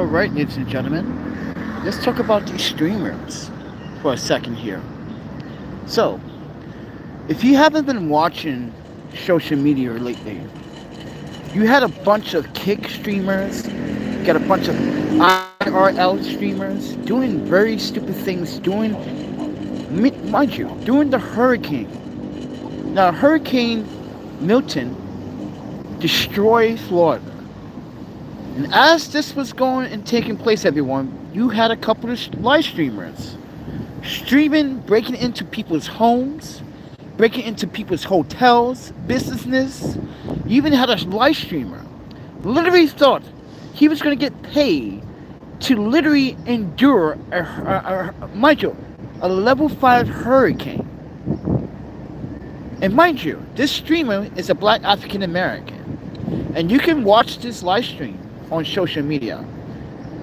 Alright, ladies and gentlemen, let's talk about these streamers for a second here. So, if you haven't been watching social media lately, you had a bunch of kick streamers, you got a bunch of IRL streamers doing very stupid things, mind you, doing the hurricane. Now, Hurricane Milton destroyed Florida. And as this was going and taking place, everyone, you had a couple of live streamers streaming, breaking into people's homes, breaking into people's hotels, businesses. You even had a live streamer literally thought he was going to get paid to literally endure mind you, a level 5 hurricane. And mind you, this streamer is a black African American, and you can watch this live stream on social media.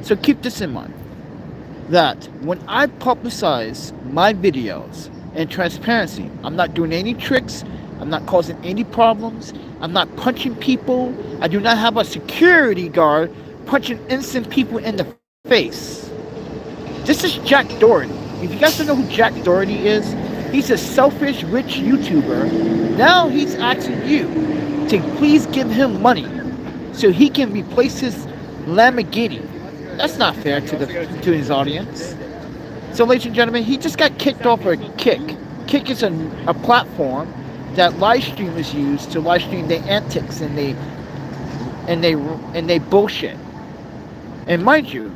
So keep this in mind, that when I publicize my videos and transparency, I'm not doing any tricks, I'm not causing any problems, I'm not punching people, I do not have a security guard punching innocent people in the face. This is Jack Doherty. If you guys don't know who Jack Doherty is, he's a selfish, rich YouTuber. Now he's asking you to please give him money so he can replace his Lamborghini. That's not fair to his audience. So, ladies and gentlemen, he just got kicked off of Kick. Kick is a platform that live streamers use to live stream their antics and they bullshit. And mind you,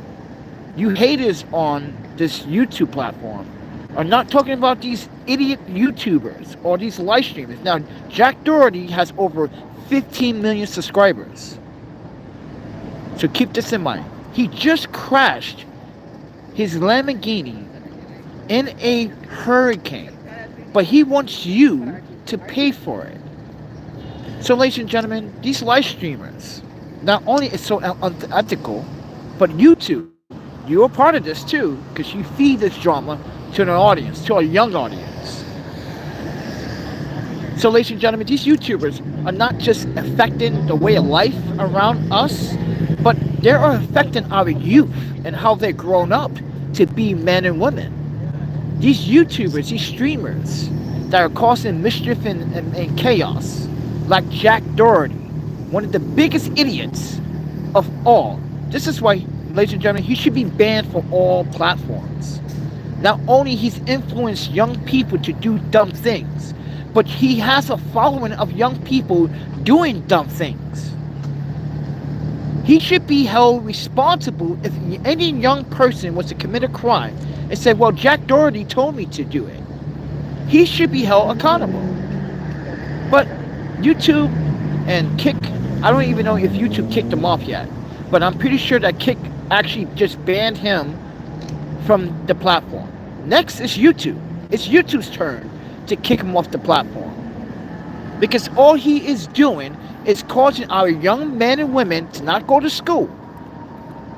you haters on this YouTube platform are not talking about these idiot YouTubers or these live streamers. Now, Jack Doherty has over 15 million subscribers. So keep this in mind. He just crashed his Lamborghini in a hurricane, but he wants you to pay for it. So, ladies and gentlemen, these live streamers, not only is so unethical, but YouTube, you're a part of this too, because you feed this drama to an audience, to a young audience. So, ladies and gentlemen, these YouTubers are not just affecting the way of life around us, but they are affecting our youth and how they're grown up to be men and women. These YouTubers, these streamers that are causing mischief and chaos, like Jack Doherty, one of the biggest idiots of all. This is why, ladies and gentlemen, he should be banned from all platforms. Not only he's influenced young people to do dumb things, but he has a following of young people doing dumb things. He should be held responsible if any young person was to commit a crime and said, well, Jack Doherty told me to do it. He should be held accountable. But YouTube and Kick, I don't even know if YouTube kicked him off yet, but I'm pretty sure that Kick actually just banned him from the platform. Next is YouTube. It's YouTube's turn to kick him off the platform. Because all he is doing is causing our young men and women to not go to school.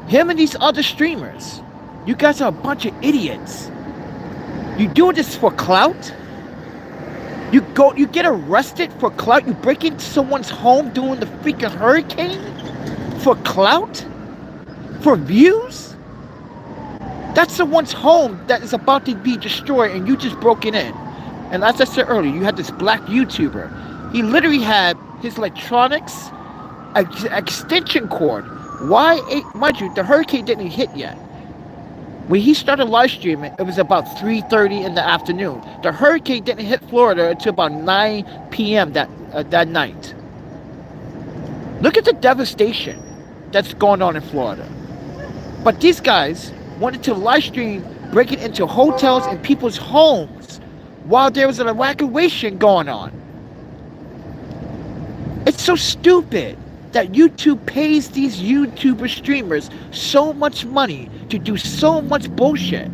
Him and these other streamers, you guys are a bunch of idiots. You do this for clout? You get arrested for clout? You break into someone's home during the freaking hurricane? For clout? For views? That's someone's home that is about to be destroyed and you just broke it in. And as I said earlier, you had this black YouTuber. He literally had his electronics extension cord. Mind you, the hurricane didn't hit yet. When he started live streaming, it was about 3:30 in the afternoon. The hurricane didn't hit Florida until about 9 p.m. that night. Look at the devastation that's going on in Florida. But these guys wanted to live stream breaking into hotels and people's homes while there was an evacuation going on. It's so stupid that YouTube pays these YouTuber streamers so much money to do so much bullshit.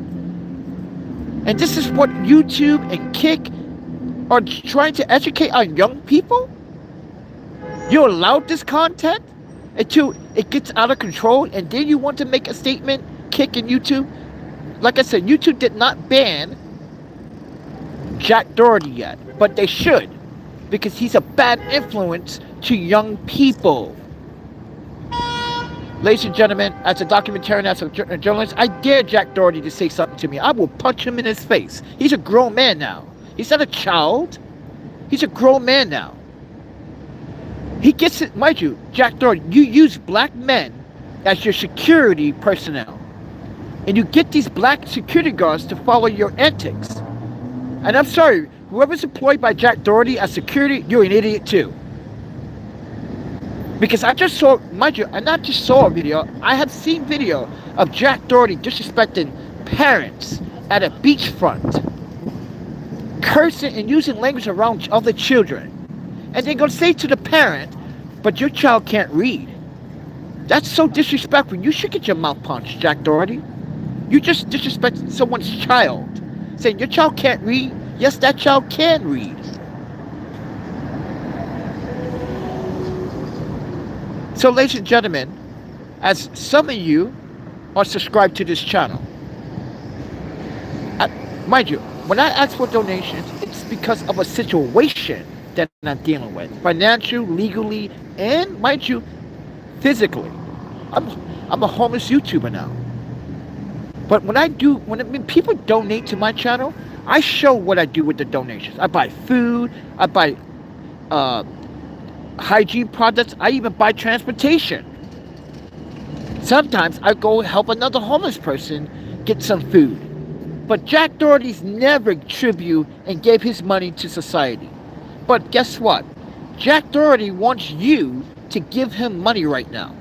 And this is what YouTube and Kick are trying to educate our young people? You allowed this content until it gets out of control, and then you want to make a statement, Kick and YouTube? Like I said, YouTube did not ban Jack Doherty yet, but they should, because he's a bad influence to young people. Ladies and gentlemen, as a documentarian, as a journalist, I dare Jack Doherty to say something to me. I will punch him in his face. He's a grown man now. He's not a child. He's a grown man now. He gets it, mind you, Jack Doherty, you use black men as your security personnel. And you get these black security guards to follow your antics. And I'm sorry, whoever's employed by Jack Doherty as security, you're an idiot too. Because I just saw, mind you, I not just saw a video, I have seen video of Jack Doherty disrespecting parents at a beachfront, cursing and using language around other children. And they're going to say to the parent, but your child can't read. That's so disrespectful. You should get your mouth punched, Jack Doherty. You just disrespect someone's child. Saying your child can't read. Yes, that child can read. So, ladies and gentlemen, as some of you are subscribed to this channel, mind you, when I ask for donations, it's because of a situation that I'm dealing with, financial, legally, and mind you, physically. I'm a homeless YouTuber now. But when people donate to my channel, I show what I do with the donations. I buy food, I buy hygiene products, I even buy transportation. Sometimes I go help another homeless person get some food. But Jack Doherty's never tribute and gave his money to society. But guess what? Jack Doherty wants you to give him money right now.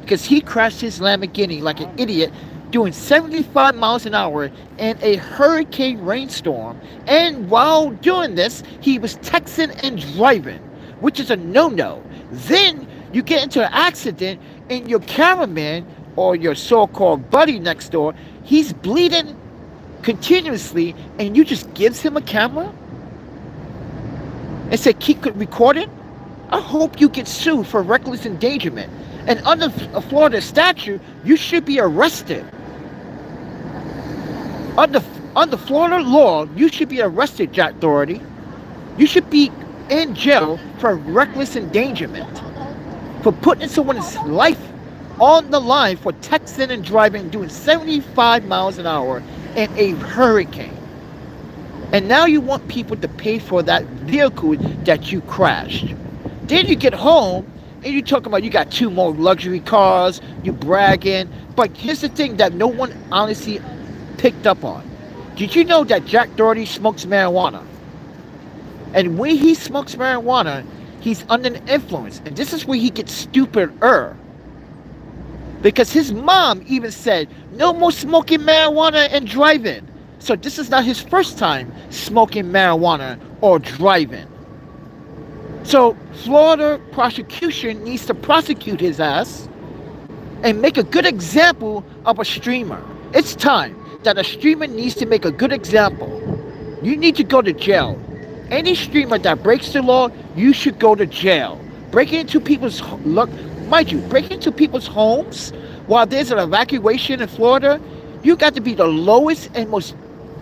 Because he crashed his Lamborghini like an idiot doing 75 miles an hour in a hurricane rainstorm. And while doing this, he was texting and driving, which is a no-no. Then you get into an accident and your cameraman or your so-called buddy next door, he's bleeding continuously and you just gives him a camera and say keep recording? I hope you get sued for reckless endangerment. And under a Florida statute, you should be arrested. Under Florida law, you should be arrested, Jack Doherty. You should be in jail for reckless endangerment. For putting someone's life on the line for texting and driving, doing 75 miles an hour in a hurricane. And now you want people to pay for that vehicle that you crashed. Then you get home and you talk about you got 2 more luxury cars, you bragging. But here's the thing that no one honestly picked up on. Did you know that Jack Doherty smokes marijuana? And when he smokes marijuana, he's under the influence. And this is where he gets stupider. Because his mom even said, no more smoking marijuana and driving. So this is not his first time smoking marijuana or driving. So Florida prosecution needs to prosecute his ass and make a good example of a streamer. It's time that a streamer needs to make a good example. You need to go to jail. Any streamer that breaks the law, you should go to jail. Breaking into people's breaking into people's homes while there's an evacuation in Florida, you got to be the lowest and most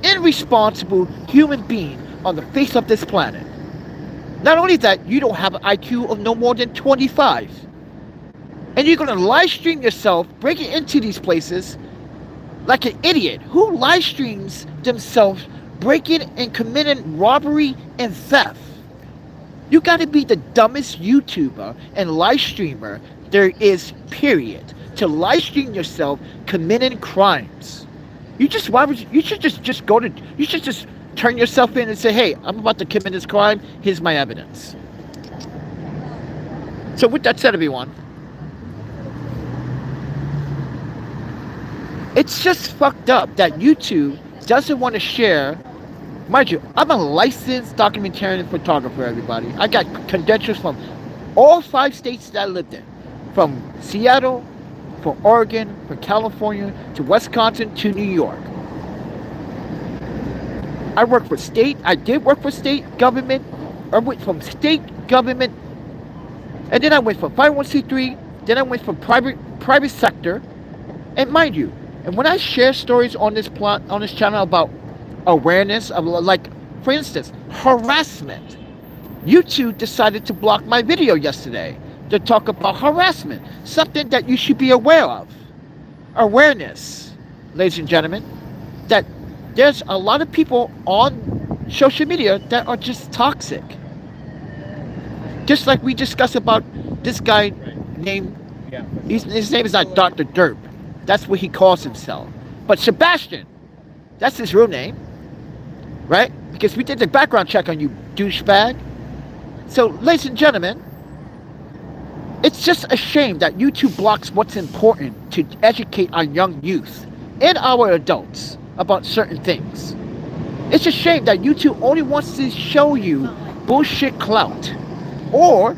irresponsible human being on the face of this planet. Not only that, you don't have an IQ of no more than 25. And you're going to live stream yourself breaking into these places like an idiot. Who live streams themselves breaking and committing robbery and theft? You got to be the dumbest YouTuber and live streamer there is, period, to live stream yourself committing crimes. You should just turn yourself in and say, hey, I'm about to commit this crime, here's my evidence. So with that said, everyone, it's just fucked up that YouTube doesn't want to share. Mind you, I'm a licensed documentarian photographer, everybody. I got credentials from all 5 states that I lived in. From Seattle, from Oregon, from California, to Wisconsin, to New York. I did work for state government. I went from state government, and then I went from 501c3, then I went from private sector. And mind you, and when I share stories on this channel about awareness of, like, for instance, harassment, YouTube decided to block my video yesterday. to talk about harassment, something that you should be aware of. Awareness, ladies and gentlemen, that there's a lot of people on social media that are just toxic. Just like we discussed about this guy named, his name is not Dr. Derp. That's what he calls himself. But Sebastian, that's his real name, right? Because we did the background check on you, douchebag. So, ladies and gentlemen, it's just a shame that YouTube blocks what's important to educate our young youth and our adults about certain things. It's a shame that YouTube only wants to show you bullshit clout, or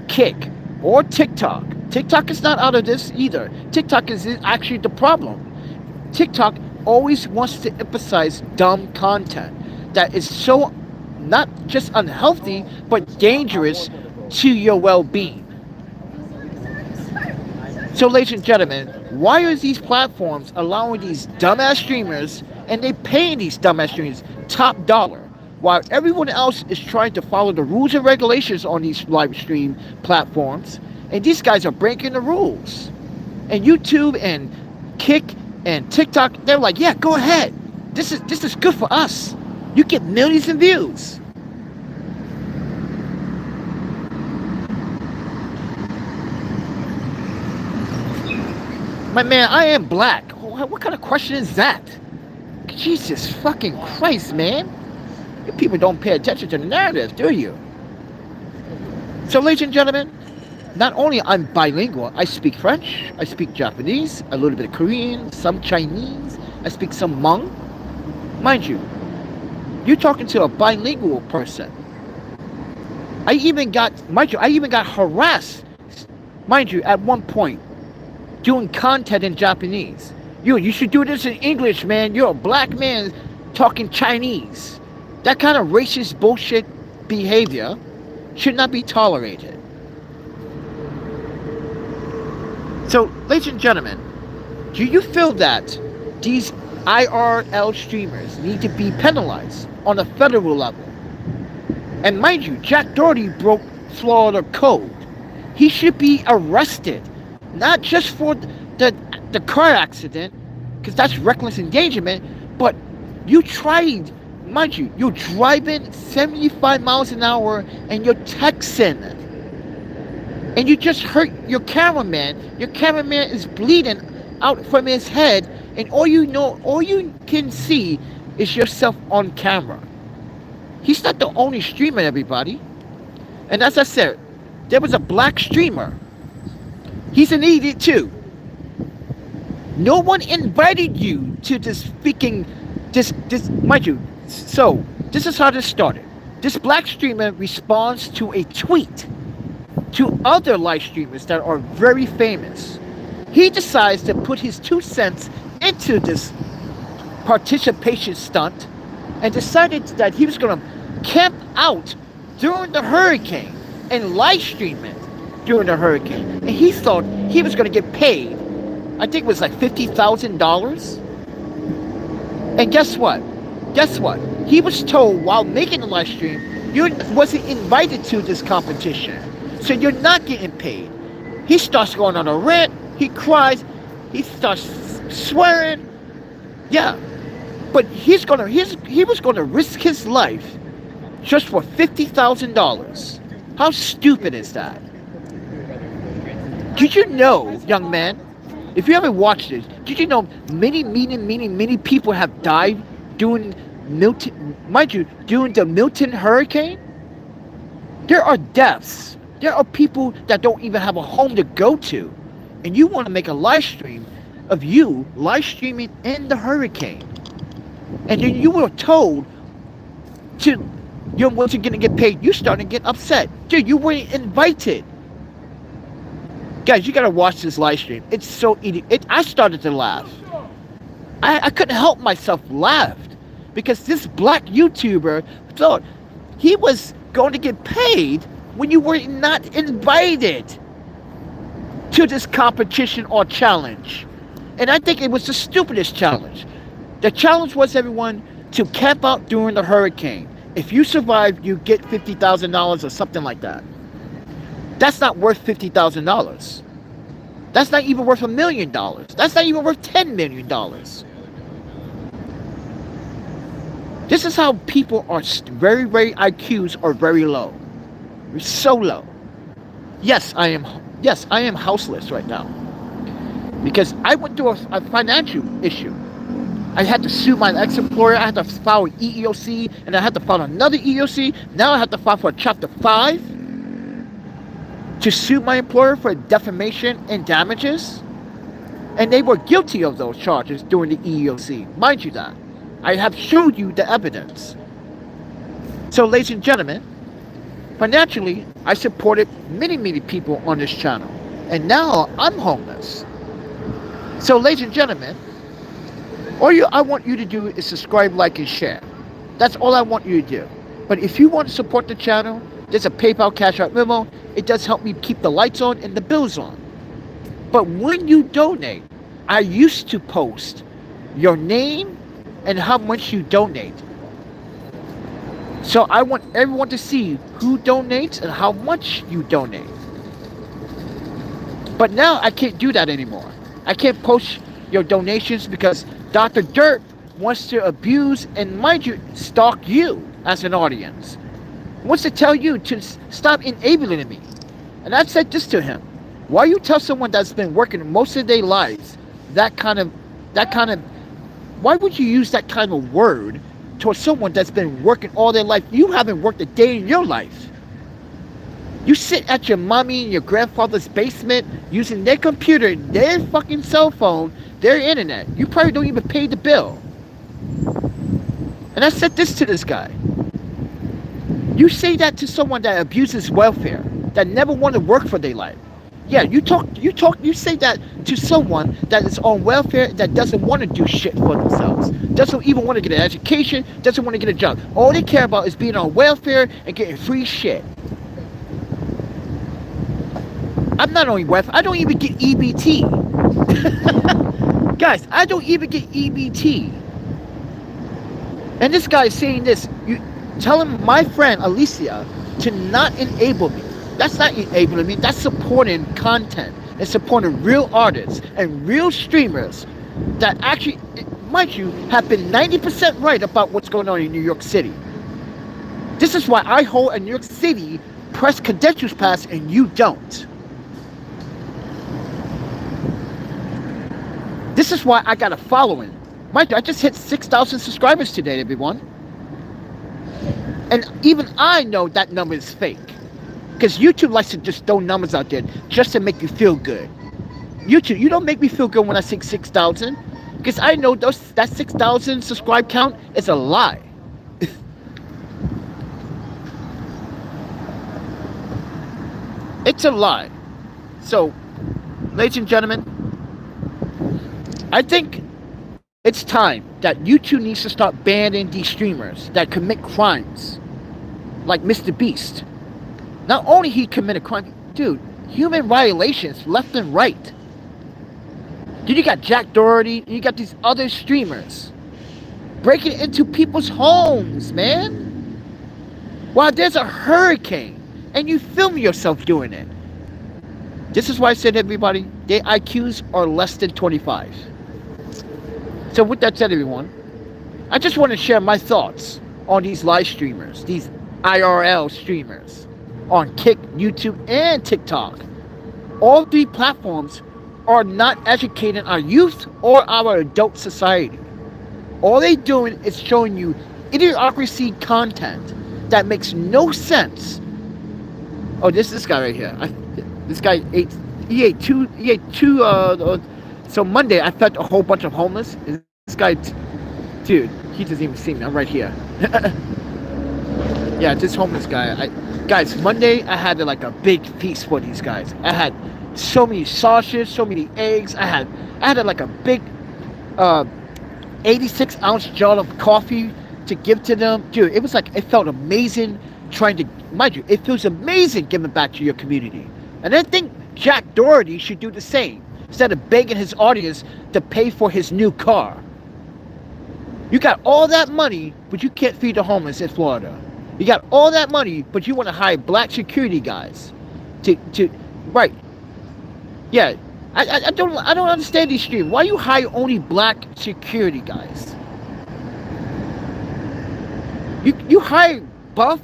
Kick, or TikTok. TikTok is not out of this either. TikTok is actually the problem. TikTok always wants to emphasize dumb content that is so not just unhealthy, but dangerous to your well-being. So, ladies and gentlemen, why are these platforms allowing these dumbass streamers, and they paying these dumbass streamers top dollar, while everyone else is trying to follow the rules and regulations on these live stream platforms, and these guys are breaking the rules? And YouTube and Kick and TikTok, they're like, yeah, go ahead. This is good for us. You get millions of views. My man, I am black. What kind of question is that? Jesus fucking Christ, man. You people don't pay attention to the narrative, do you? So, ladies and gentlemen, not only I'm bilingual, I speak French, I speak Japanese, a little bit of Korean, some Chinese, I speak some Hmong. Mind you, you're talking to a bilingual person. I even got harassed, mind you, at one point, doing content in Japanese. You should do this in English, man. You're a black man talking Chinese. That kind of racist bullshit behavior should not be tolerated. So, ladies and gentlemen, do you feel that these IRL streamers need to be penalized on a federal level? And mind you, Jack Doherty broke Florida code. He should be arrested, not just for the car accident, because that's reckless endangerment, but you tried, mind you, you're driving 75 miles an hour and you're texting, and you just hurt your cameraman. Your cameraman is bleeding out from his head, and all you can see is yourself on camera. He's not the only streamer, everybody. And as I said, there was a black streamer. He's an idiot too. No one invited you to this freaking, mind you. So, this is how this started. This black streamer responds to a tweet to other live streamers that are very famous. He decides to put his 2 cents into this participation stunt and decided that he was going to camp out during the hurricane and live stream it during the hurricane. And he thought he was going to get paid. I think it was like $50,000. And guess what? He was told while making the live stream, you wasn't invited to this competition, so you're not getting paid. He starts going on a rant. He cries. He starts swearing. Yeah, but he was going to risk his life just for $50,000. How stupid is that? Did you know, young man, if you haven't watched this, did you know many people have died during the Milton hurricane? There are deaths. There are people that don't even have a home to go to. And you want to make a live stream of you live streaming in the hurricane. And then you were told you wasn't going to get paid. You started to get upset. Dude, you weren't invited. Guys, you got to watch this live stream. It's so idiot. I started to laugh. I couldn't help myself laughed because this black YouTuber thought he was going to get paid when you were not invited to this competition or challenge. And I think it was the stupidest challenge. The challenge was, everyone, to camp out during the hurricane. If you survive, you get $50,000 or something like that. That's not worth $50,000. That's not even worth $1 million. That's not even worth $10 million. This is how people are very, very IQs are very low. So low. Yes, I am houseless right now. Because I went through a financial issue. I had to sue my ex-employer. I had to file an EEOC, and I had to file another EEOC. Now I have to file for a Chapter 5 to sue my employer for defamation and damages. And they were guilty of those charges during the EEOC. Mind you that. I have showed you the evidence. So, ladies and gentlemen, financially, I supported many, many people on this channel. And now I'm homeless. So, ladies and gentlemen, all I want you to do is subscribe, like, and share. That's all I want you to do. But if you want to support the channel, there's a PayPal, Cash App, Venmo. It does help me keep the lights on and the bills on. But when you donate, I used to post your name and how much you donate. So I want everyone to see who donates and how much you donate. But now I can't do that anymore. I can't post your donations because Dr. Dirt wants to abuse and, mind you, stalk you as an audience. Wants to tell you to stop enabling me. And I've said this to him. Why you tell someone that's been working most of their lives why would you use that kind of word towards someone that's been working all their life? You haven't worked a day in your life. You sit at your mommy and your grandfather's basement using their computer, their fucking cell phone, their internet. You probably don't even pay the bill. And I said this to this guy. You say that to someone that abuses welfare, that never want to work for their life. Yeah, you say that to someone that is on welfare, that doesn't want to do shit for themselves, doesn't even want to get an education, doesn't want to get a job. All they care about is being on welfare and getting free shit. I'm not on welfare. I don't even get EBT. Guys, I don't even get EBT. And this guy is saying this. You tell him, my friend Alicia, to not enable me. That's not enabling me. That's supporting content and supporting real artists and real streamers that actually, mind you, have been 90% right about what's going on in New York City. This is why I hold a New York City press credentials pass and you don't. This is why I got a following. Mind you, I just hit 6,000 subscribers today, everyone. And even I know that number is fake. Because YouTube likes to just throw numbers out there just to make you feel good. YouTube, you don't make me feel good when I say 6,000. Because I know that 6,000 subscribe count is a lie. It's a lie. So, ladies and gentlemen, I think it's time that YouTube needs to start banning these streamers that commit crimes. Like Mr. Beast. Not only he committed crime, dude, human violations left and right. Dude, you got Jack Doherty, you got these other streamers breaking into people's homes, man. While there's a hurricane and you film yourself doing it. This is why I said, everybody, their IQs are less than 25. So with that said, everyone, I just want to share my thoughts on these live streamers, these IRL streamers on Kick, YouTube, and TikTok. All three platforms are not educating our youth or our adult society. All they're doing is showing you idiocracy content that makes no sense. Oh, this guy right here. This guy ate two. So Monday I fed a whole bunch of homeless. This guy, dude, he doesn't even see me. I'm right here. Yeah, this homeless guy. Guys, Monday I had like a big feast for these guys. I had so many sausages, so many eggs. I had like a big 86-ounce jar of coffee to give to them. Dude, it was like, it felt amazing trying to, mind you, it feels amazing giving back to your community. And I think Jack Doherty should do the same, instead of begging his audience to pay for his new car. You got all that money, but you can't feed the homeless in Florida. You got all that money, but you want to hire black security guys. to right. Yeah. I don't understand these streams. Why you hire only black security guys? You hire buff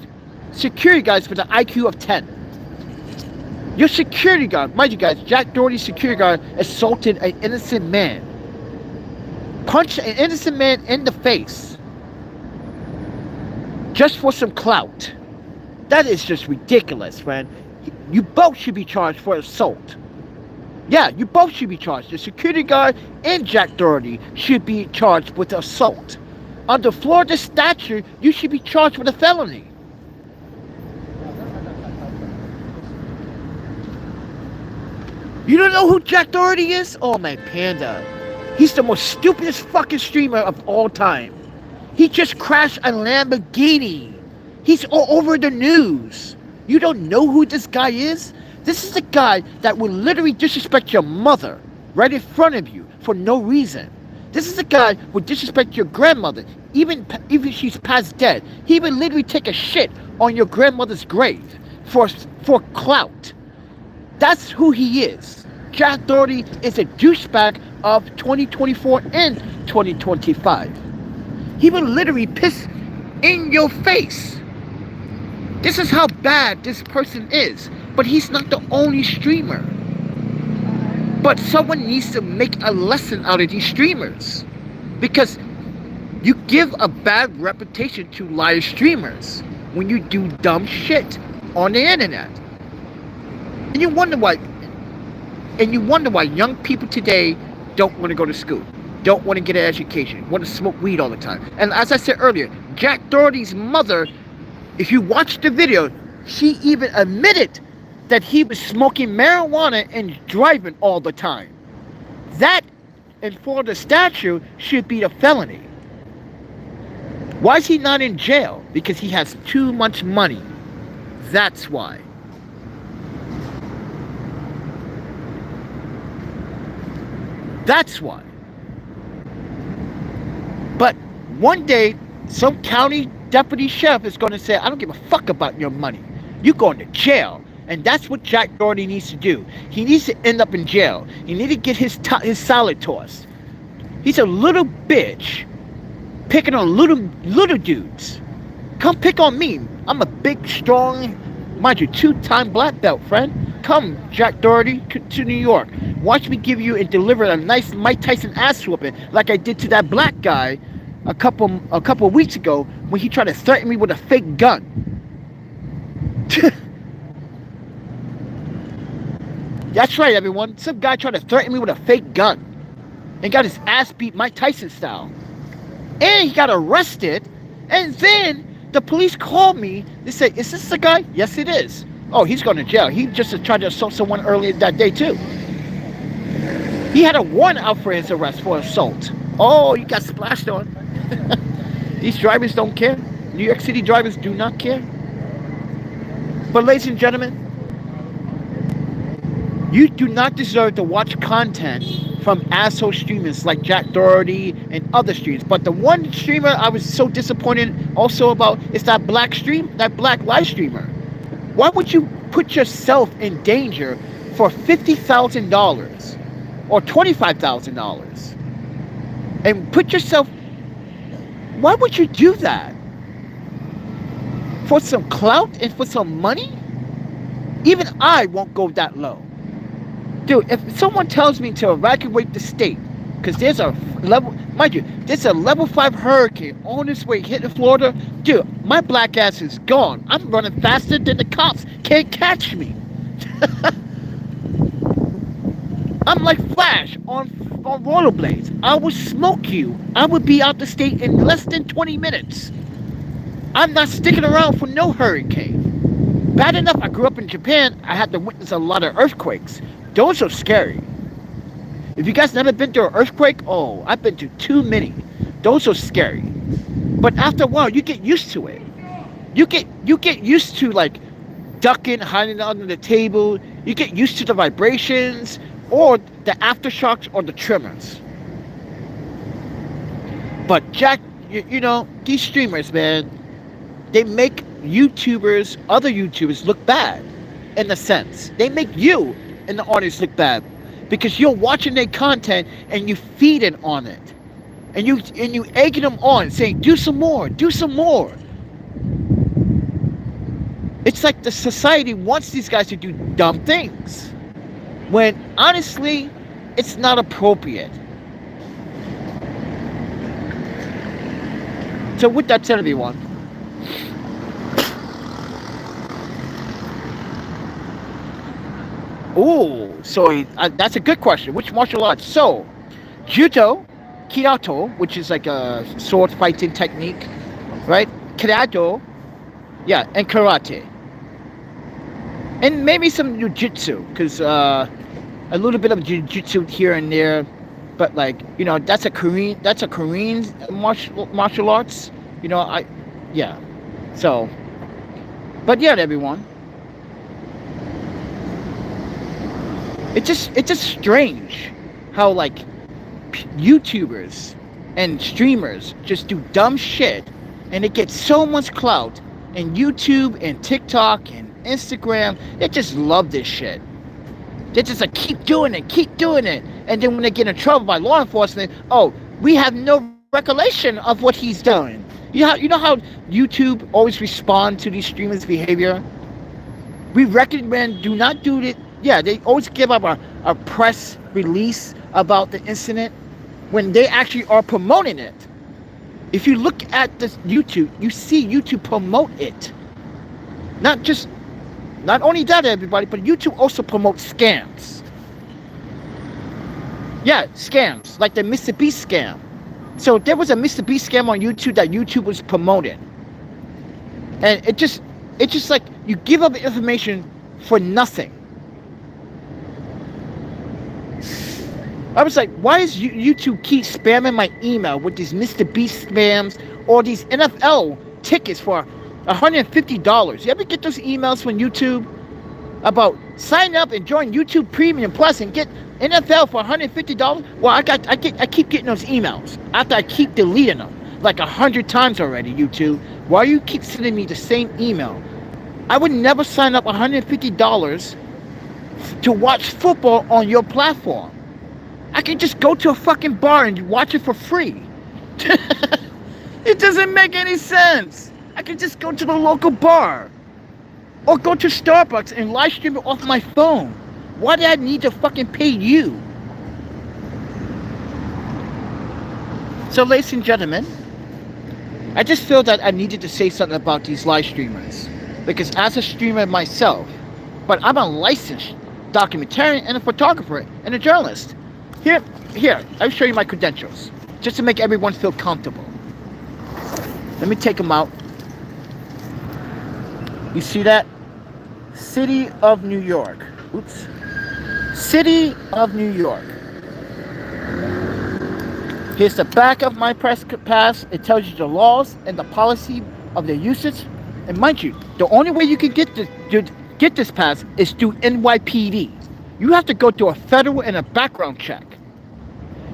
security guys with an IQ of 10. Your security guard, mind you guys, Jack Doherty's security guard assaulted an innocent man. Punched an innocent man in the face. Just for some clout. That is just ridiculous, man. You both should be charged for assault. Yeah, you both should be charged. The security guard and Jack Doherty should be charged with assault. Under Florida statute, you should be charged with a felony. You don't know who Jack Doherty is? Oh, man, Panda. He's the most stupidest fucking streamer of all time. He just crashed a Lamborghini. He's all over the news. You don't know who this guy is? This is the guy that will literally disrespect your mother right in front of you for no reason. This is the guy who would disrespect your grandmother, even she's past dead. He would literally take a shit on your grandmother's grave for clout. That's who he is. Jack Doherty is a douchebag of 2024 and 2025. He will literally piss in your face. This is how bad this person is. But he's not the only streamer. But someone needs to make a lesson out of these streamers. Because you give a bad reputation to live streamers when you do dumb shit on the internet. And you wonder why young people today don't want to go to school, don't want to get an education, want to smoke weed all the time. And as I said earlier, Jack Doherty's mother, if you watch the video, she even admitted that he was smoking marijuana and driving all the time. That, in Florida statute, should be a felony. Why is he not in jail? Because he has too much money. That's why. That's why. But one day, some county deputy sheriff is going to say, I don't give a fuck about your money. You're going to jail. And that's what Jack Doherty needs to do. He needs to end up in jail. He needs to get his salad tossed. He's a little bitch picking on little dudes. Come pick on me. I'm a big, strong, mind you, 2-time black belt, friend. Come, Jack Doherty, to New York. Watch me give you and deliver a nice Mike Tyson ass whooping like I did to that black guy a couple of weeks ago when he tried to threaten me with a fake gun. That's right, everyone. Some guy tried to threaten me with a fake gun and got his ass beat Mike Tyson style. And he got arrested. And then the police called me. They say, is this the guy? Yes, it is. Oh, he's going to jail. He just tried to assault someone earlier that day, too. He had a warrant out for his arrest for assault. Oh, you got splashed on. These drivers don't care. New York City drivers do not care. But ladies and gentlemen, you do not deserve to watch content from asshole streamers like Jack Doherty and other streamers. But the one streamer I was so disappointed also about is that black live streamer. Why would you put yourself in danger for $50,000 or $25,000 and put yourself? Why would you do that? For some clout and for some money? Even I won't go that low. Dude, if someone tells me to evacuate the state, because there's a level, mind you, there's a level 5 hurricane on its way hitting Florida, dude, my black ass is gone. I'm running faster than the cops can't catch me. I'm like Flash on rollerblades. I would smoke you. I would be out the state in less than 20 minutes. I'm not sticking around for no hurricane. Bad enough, I grew up in Japan. I had to witness a lot of earthquakes. Those are scary. If you guys never been to an earthquake, oh, I've been to too many. Those are scary. But after a while, you get used to it. You get used to like ducking, hiding under the table. You get used to the vibrations or the aftershocks or the tremors. But Jack, you know, these streamers, man, they make YouTubers, other YouTubers look bad. in a sense. They make you and the audience look bad because you're watching their content and you feed it on it. And you egging them on, saying, do some more, do some more. It's like the society wants these guys to do dumb things, when honestly, it's not appropriate. So with that said, everyone, so that's a good question. Which martial arts? So, Judo, Kirato, which is like a sword fighting technique, right? Karate, yeah, and Karate. And maybe some Jiu-Jitsu, because a little bit of Jiu-Jitsu here and there, but like, you know, that's a Korean martial arts, you know, yeah. So, but yeah, everyone. It's just strange how like YouTubers and streamers just do dumb shit and it gets so much clout, and YouTube and TikTok and Instagram, they just love this shit. They just like keep doing it, and then when they get in trouble by law enforcement, oh, we have no recollection of what he's done. You know how YouTube always respond to these streamers' behavior? We recommend do not do it. Yeah, they always give up a press release about the incident when they actually are promoting it. If you look at this YouTube, you see YouTube promote it. Not only that, everybody, but YouTube also promotes scams. Yeah, scams, like the Mr. Beast scam. So there was a Mr. Beast scam on YouTube that YouTube was promoting. And it just like you give up information for nothing. I was like, why is YouTube keep spamming my email with these Mr. Beast spams or these NFL tickets for $150? You ever get those emails from YouTube about sign up and join YouTube Premium Plus and get NFL for $150? Well, I keep getting those emails after I keep deleting them like 100 times already. YouTube, why you keep sending me the same email? I would never sign up $150 to watch football on your platform. I can just go to a fucking bar and watch it for free. It doesn't make any sense. I can just go to the local bar or go to Starbucks and live stream it off my phone. Why do I need to fucking pay you? So, ladies and gentlemen, I just feel that I needed to say something about these live streamers, because as a streamer myself, but I'm a licensed documentarian and a photographer and a journalist. Here, I'll show you my credentials, just to make everyone feel comfortable. Let me take them out. You see that? City of New York. Oops. City of New York. Here's the back of my press pass. It tells you the laws and the policy of their usage. And mind you, the only way you can get this pass is through NYPD. You have to go through a federal and a background check.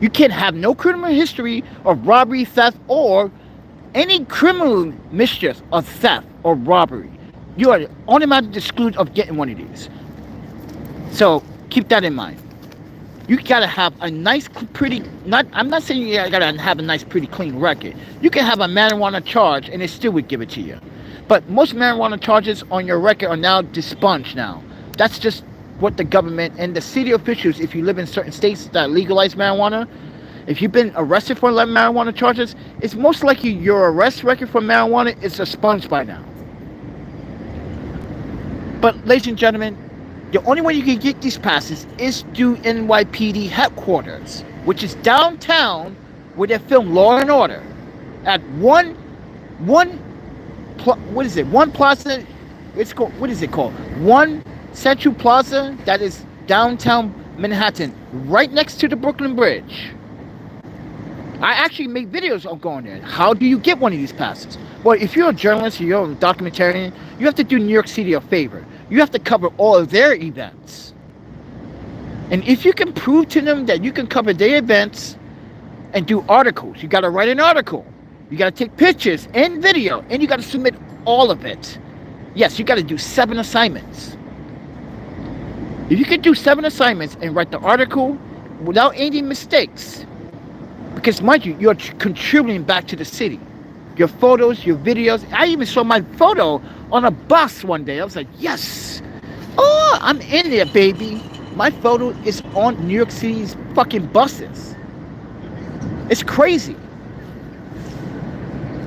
You can't have no criminal history of robbery, theft, or any criminal mischief of theft or robbery. You are automatically excluded of getting one of these. So keep that in mind. You gotta have a nice, I'm not saying you gotta have a nice, pretty clean record. You can have a marijuana charge and it still would give it to you. But most marijuana charges on your record are now expunged now. That's just what the government and the city officials, if you live in certain states that legalize marijuana, if you've been arrested for marijuana charges, it's most likely your arrest record for marijuana is expunged by now. But ladies and gentlemen, the only way you can get these passes is through NYPD headquarters, which is downtown where they film Law and Order at one plaza. It's called, what is it called? One Central Plaza, that is downtown Manhattan, right next to the Brooklyn Bridge. I actually make videos of going there. How do you get one of these passes? Well, if you're a journalist or you're a documentarian, you have to do New York City a favor. You have to cover all of their events. And if you can prove to them that you can cover their events and do articles, you got to write an article. You got to take pictures and video, and you got to submit all of it. Yes, you got to do 7 assignments. If you can do 7 assignments and write the article without any mistakes, because mind you, you're contributing back to the city. Your photos, your videos. I even saw my photo on a bus one day. I was like, yes. Oh, I'm in there, baby. My photo is on New York City's fucking buses. It's crazy.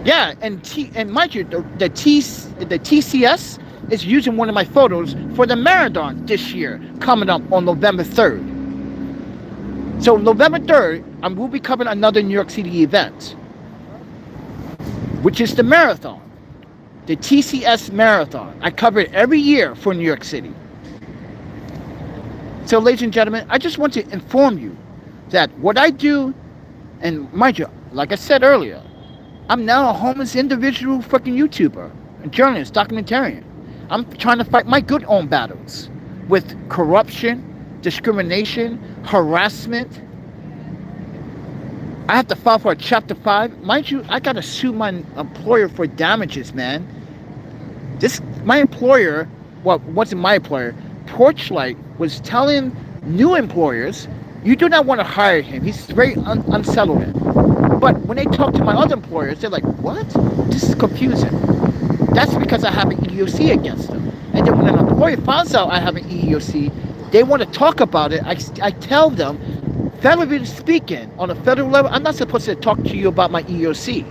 Yeah, and mind you, the TCS is using one of my photos for the marathon this year, coming up on November 3rd. So November 3rd, I will be covering another New York City event, which is the marathon, the TCS marathon. I cover it every year for New York City. So ladies and gentlemen, I just want to inform you that what I do, and mind you, like I said earlier, I'm now a homeless individual fucking YouTuber, a journalist, documentarian. I'm trying to fight my good own battles with corruption, discrimination, harassment. I have to file for a Chapter 5. Mind you, I gotta sue my employer for damages, man. My employer, well, wasn't my employer, Torchlight was telling new employers, you do not want to hire him. He's very unsettling. But when they talk to my other employers, they're like, what? This is confusing. That's because I have an EEOC against them. And then when an employer finds out I have an EEOC, they want to talk about it. I tell them, federally speaking, on a federal level, I'm not supposed to talk to you about my EEOC.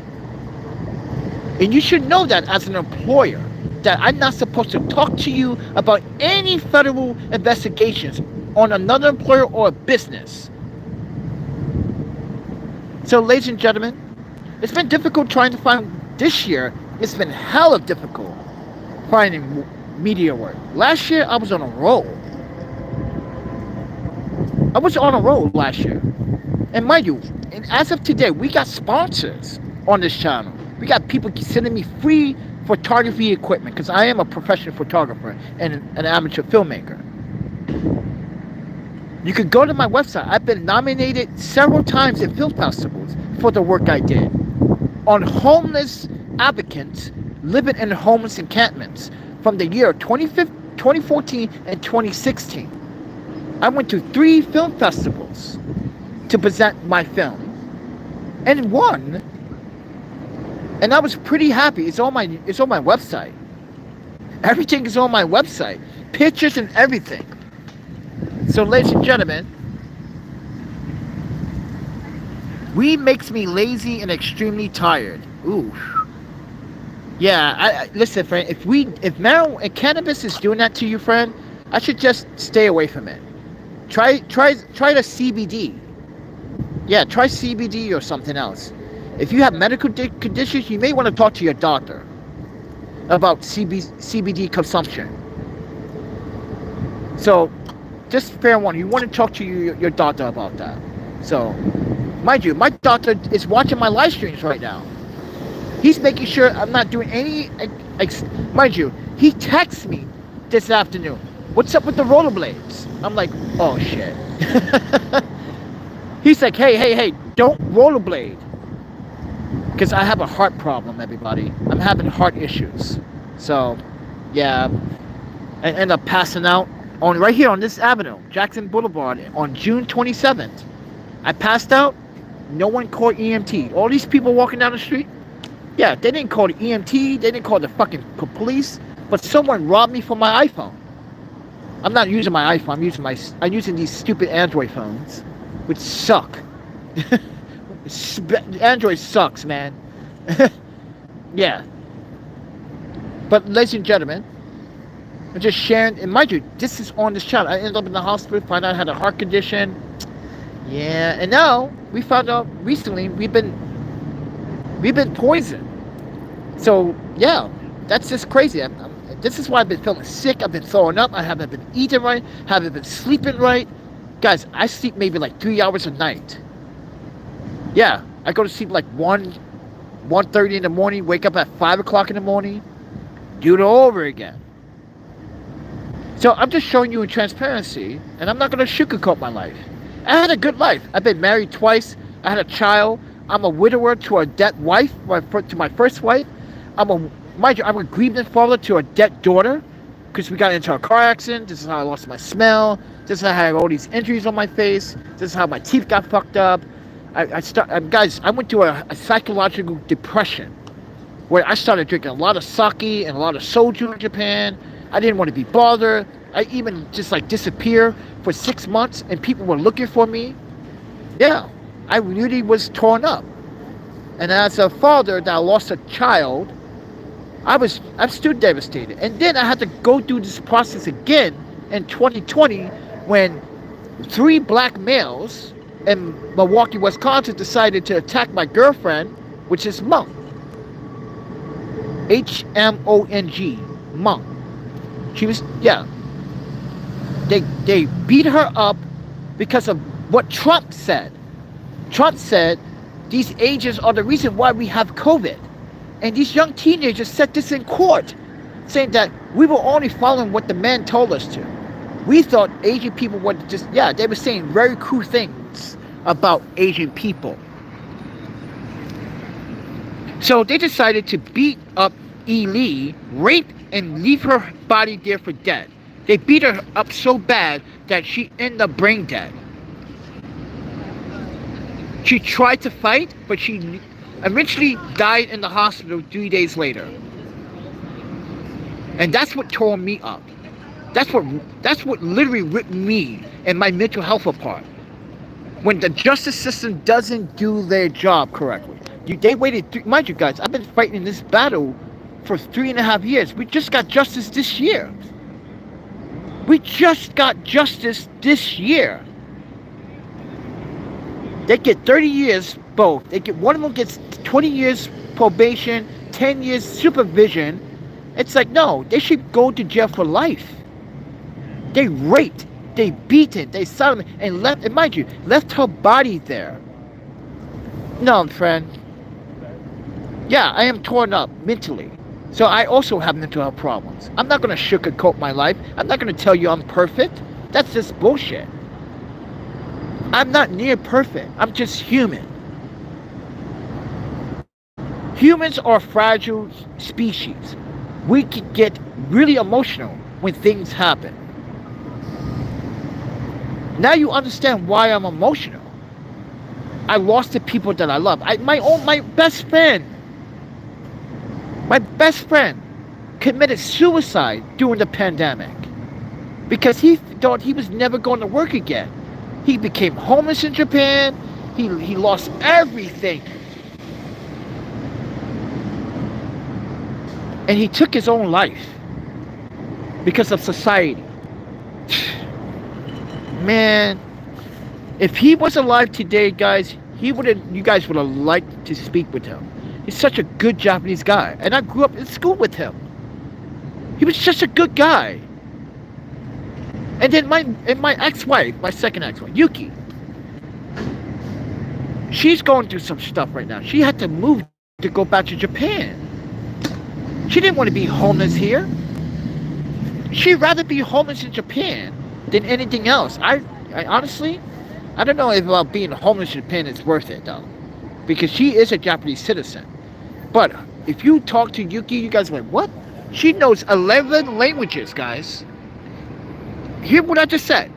And you should know that as an employer, that I'm not supposed to talk to you about any federal investigations on another employer or a business. So, ladies and gentlemen, it's been difficult trying to find this year. It's been hella difficult finding media work. Last year, I was on a roll. I was on a roll last year. And mind you, and as of today, we got sponsors on this channel. We got people sending me free photography equipment because I am a professional photographer and an amateur filmmaker. You could go to my website. I've been nominated several times at film festivals for the work I did on homeless applicants living in homeless encampments from the year 2014 and 2016. I went to 3 film festivals to present my film and won. And I was pretty happy. It's on my website. Everything is on my website. Pictures and everything. So ladies and gentlemen, weed makes me lazy and extremely tired. Ooh. Yeah, listen, friend, if marijuana and cannabis is doing that to you, friend, I should just stay away from it. Try the CBD. Yeah, try CBD or something else. If you have medical conditions, you may want to talk to your doctor about CBD consumption. So, just fair warning, you want to talk to your doctor about that. So, mind you, my doctor is watching my live streams right now. He's making sure I'm not doing any, mind you, he texts me this afternoon. What's up with the rollerblades? I'm like, oh shit. He's like, hey, don't rollerblade. Because I have a heart problem, everybody. I'm having heart issues. So, yeah. I end up passing out right here on this avenue, Jackson Boulevard, on June 27th. I passed out. No one called EMT. All these people walking down the street, yeah, they didn't call the EMT. They didn't call the fucking police. But someone robbed me from my iPhone. I'm not using my iPhone. I'm using these stupid Android phones, which suck. Android sucks, man. Yeah. But ladies and gentlemen, I'm just sharing, and mind you, this is on this channel. I ended up in the hospital, find out I had a heart condition. Yeah, and now we found out recently we've been poisoned. So yeah, that's just crazy. This is why I've been feeling sick. I've been throwing up. I haven't been eating right. Haven't been sleeping right. Guys, I sleep maybe like 3 hours a night. Yeah, I go to sleep like 1:30 in the morning, wake up at 5 o'clock in the morning, do it all over again. So I'm just showing you in transparency, and I'm not going to sugarcoat my life. I had a good life. I've been married twice. I had a child. I'm a widower to a dead wife, to my first wife. I'm a grieving father to a dead daughter. because we got into a car accident. This is how I lost my smell. This is how I had all these injuries on my face. This is how my teeth got fucked up. Guys, I went through a psychological depression where I started drinking a lot of sake and a lot of soju in Japan. I didn't want to be bothered. I even just like disappeared for 6 months and people were looking for me. Yeah, I really was torn up. And as a father that lost a child, I'm still devastated. And then I had to go through this process again in 2020 when 3 black males in Milwaukee, Wisconsin decided to attack my girlfriend, which is Monk. H-M-O-N-G, Monk. She was, yeah. They beat her up because of what Trump said. Trump said these agents are the reason why we have COVID. And these young teenagers said this in court, saying that we were only following what the man told us to. We thought Asian people were just, yeah, they were saying very cruel things about Asian people. So they decided to beat up Lee, rape and leave her body there for dead. They beat her up so bad that she ended up brain dead. She tried to fight, but she eventually died in the hospital 3 days later. And that's what tore me up. That's what literally ripped me and my mental health apart. When the justice system doesn't do their job correctly. They waited, mind you guys, I've been fighting this battle for 3.5 years. We just got justice this year. We just got justice this year. They get 30 years both. One of them gets 20 years probation, 10 years supervision. It's like, no, they should go to jail for life. They raped, they beat it, they sodomy, and left, and mind you, left her body there. No, friend. Yeah, I am torn up mentally. So I also have mental health problems. I'm not going to sugarcoat my life. I'm not going to tell you I'm perfect. That's just bullshit. I'm not near perfect. I'm just human. Humans are a fragile species. We can get really emotional when things happen. Now you understand why I'm emotional. I lost the people that I love. My best friend committed suicide during the pandemic because he thought he was never going to work again. He became homeless in Japan. He lost everything. And he took his own life because of society. Man, if he was alive today, guys, you guys would have liked to speak with him. He's such a good Japanese guy. And I grew up in school with him. He was just a good guy. And then my ex-wife, my second ex-wife, Yuki, she's going through some stuff right now. She had to move to go back to Japan. She didn't want to be homeless here. She'd rather be homeless in Japan than anything else. I honestly, I don't know if being homeless in Japan is worth it though, because she is a Japanese citizen. But if you talk to Yuki, you guys are like, what? She knows 11 languages, guys. Hear what I just said.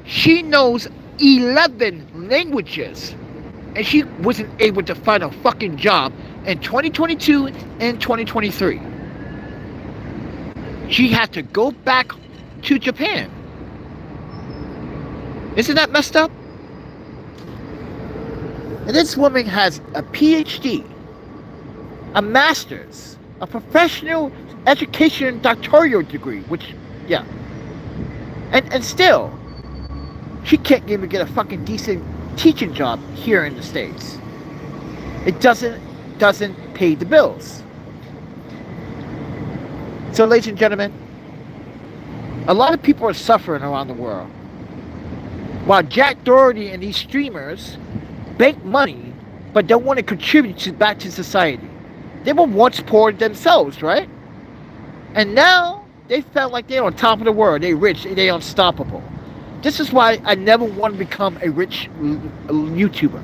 She knows 11 languages. And she wasn't able to find a fucking job in 2022 and 2023. She had to go back to Japan. Isn't that messed up? And this woman has a PhD, a master's, a professional education doctoral degree, which, yeah. And still, she can't even get a fucking decent teaching job here in the States. It doesn't pay the bills. So, ladies and gentlemen, a lot of people are suffering around the world. While Jack Doherty and these streamers bank money, but don't want to contribute back to society. They were once poor themselves, right? And now they felt like they're on top of the world. They're rich. They're unstoppable. This is why I never want to become a rich YouTuber.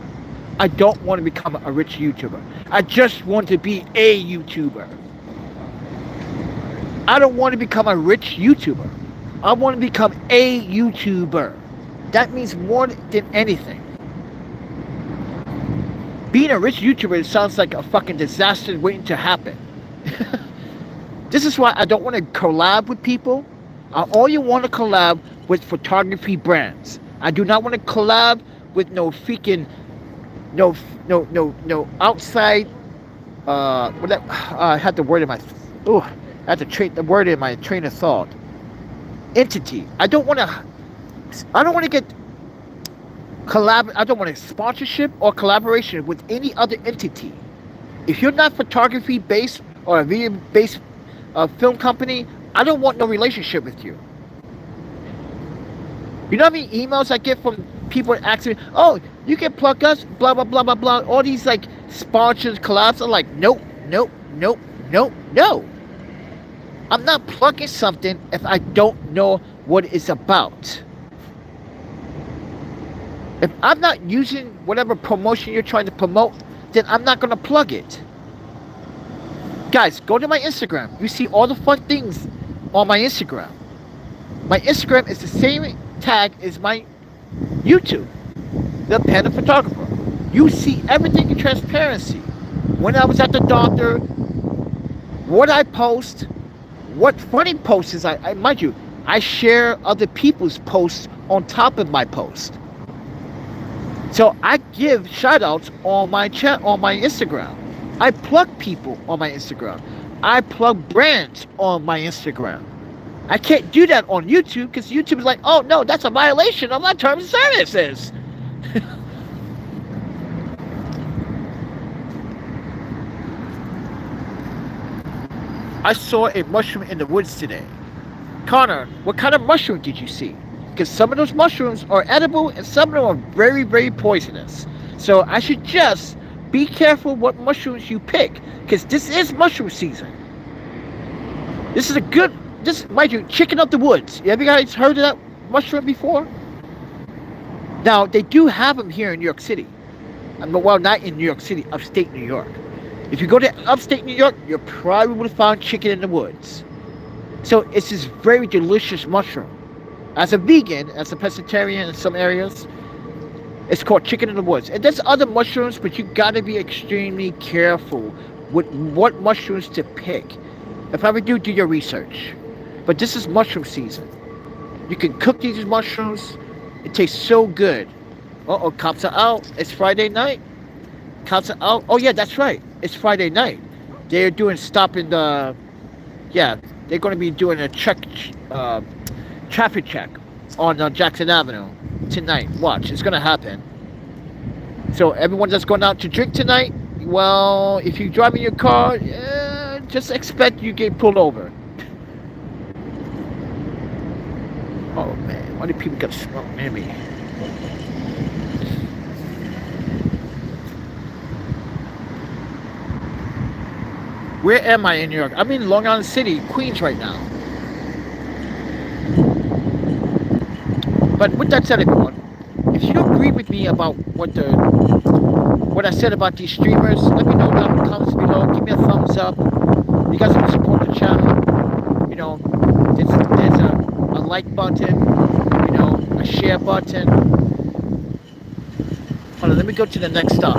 I don't want to become a rich YouTuber. I just want to be a YouTuber. I don't want to become a rich YouTuber. I want to become a YouTuber. That means more than anything. Being a rich YouTuber sounds like a fucking disaster waiting to happen. This is why I don't want to collab with people. I only want to collab with photography brands. I do not want to collab with no freaking no outside. I had the word in my. Oh, I had the word in my train of thought. Entity. I don't want to get collab. I don't want a sponsorship or collaboration with any other entity. If you're not photography based or a video based film company, I don't want no relationship with you. You know how many emails I get from people asking me, oh, you can plug us, blah, blah, blah, blah, blah. All these like sponsors, collabs. I'm like, nope, nope, nope, nope, no. I'm not plugging something if I don't know what it's about. If I'm not using whatever promotion you're trying to promote, then I'm not going to plug it. Guys, go to my Instagram. You see all the fun things on my Instagram. My Instagram is the same tag as my YouTube, The Panda Photographer. You see everything in transparency. When I was at the doctor, what I post, what funny posts I mind you, I share other people's posts on top of my post. So I give shout outs on my on my Instagram. I plug people on my Instagram. I plug brands on my Instagram. I can't do that on YouTube because YouTube is like, oh no, that's a violation of my terms of services. I saw a mushroom in the woods today. Connor, what kind of mushroom did you see? Because some of those mushrooms are edible and some of them are very, very poisonous. So I should just be careful what mushrooms you pick, because this is mushroom season. This is a good, mind you, chicken of the woods. Have you guys heard of that mushroom before? Now, they do have them here in New York City. Well, not in New York City, upstate New York. If you go to upstate New York, you probably would have found chicken in the woods. So it's this very delicious mushroom. As a vegan, as a pescatarian in some areas, it's called chicken in the woods. And there's other mushrooms, but you gotta be extremely careful with what mushrooms to pick. If I would do your research. But this is mushroom season. You can cook these mushrooms. It tastes so good. Uh-oh, cops are out. It's Friday night. Cops are out. Oh yeah, that's right. It's Friday night. They're doing stopping the. Yeah, they're going to be doing a traffic check on Jackson Avenue tonight. Watch, it's going to happen. So everyone that's going out to drink tonight, well, if you're driving your car, just expect you get pulled over. Oh man, why do people get smoked near me? Where am I in New York? I'm in Long Island City, Queens right now. But with that said, everyone, if you don't agree with me about what I said about these streamers, let me know down in the comments below. Give me a thumbs up. You guys want to support the channel? You know, there's a like button, you know, a share button. Hold on, let me go to the next stop.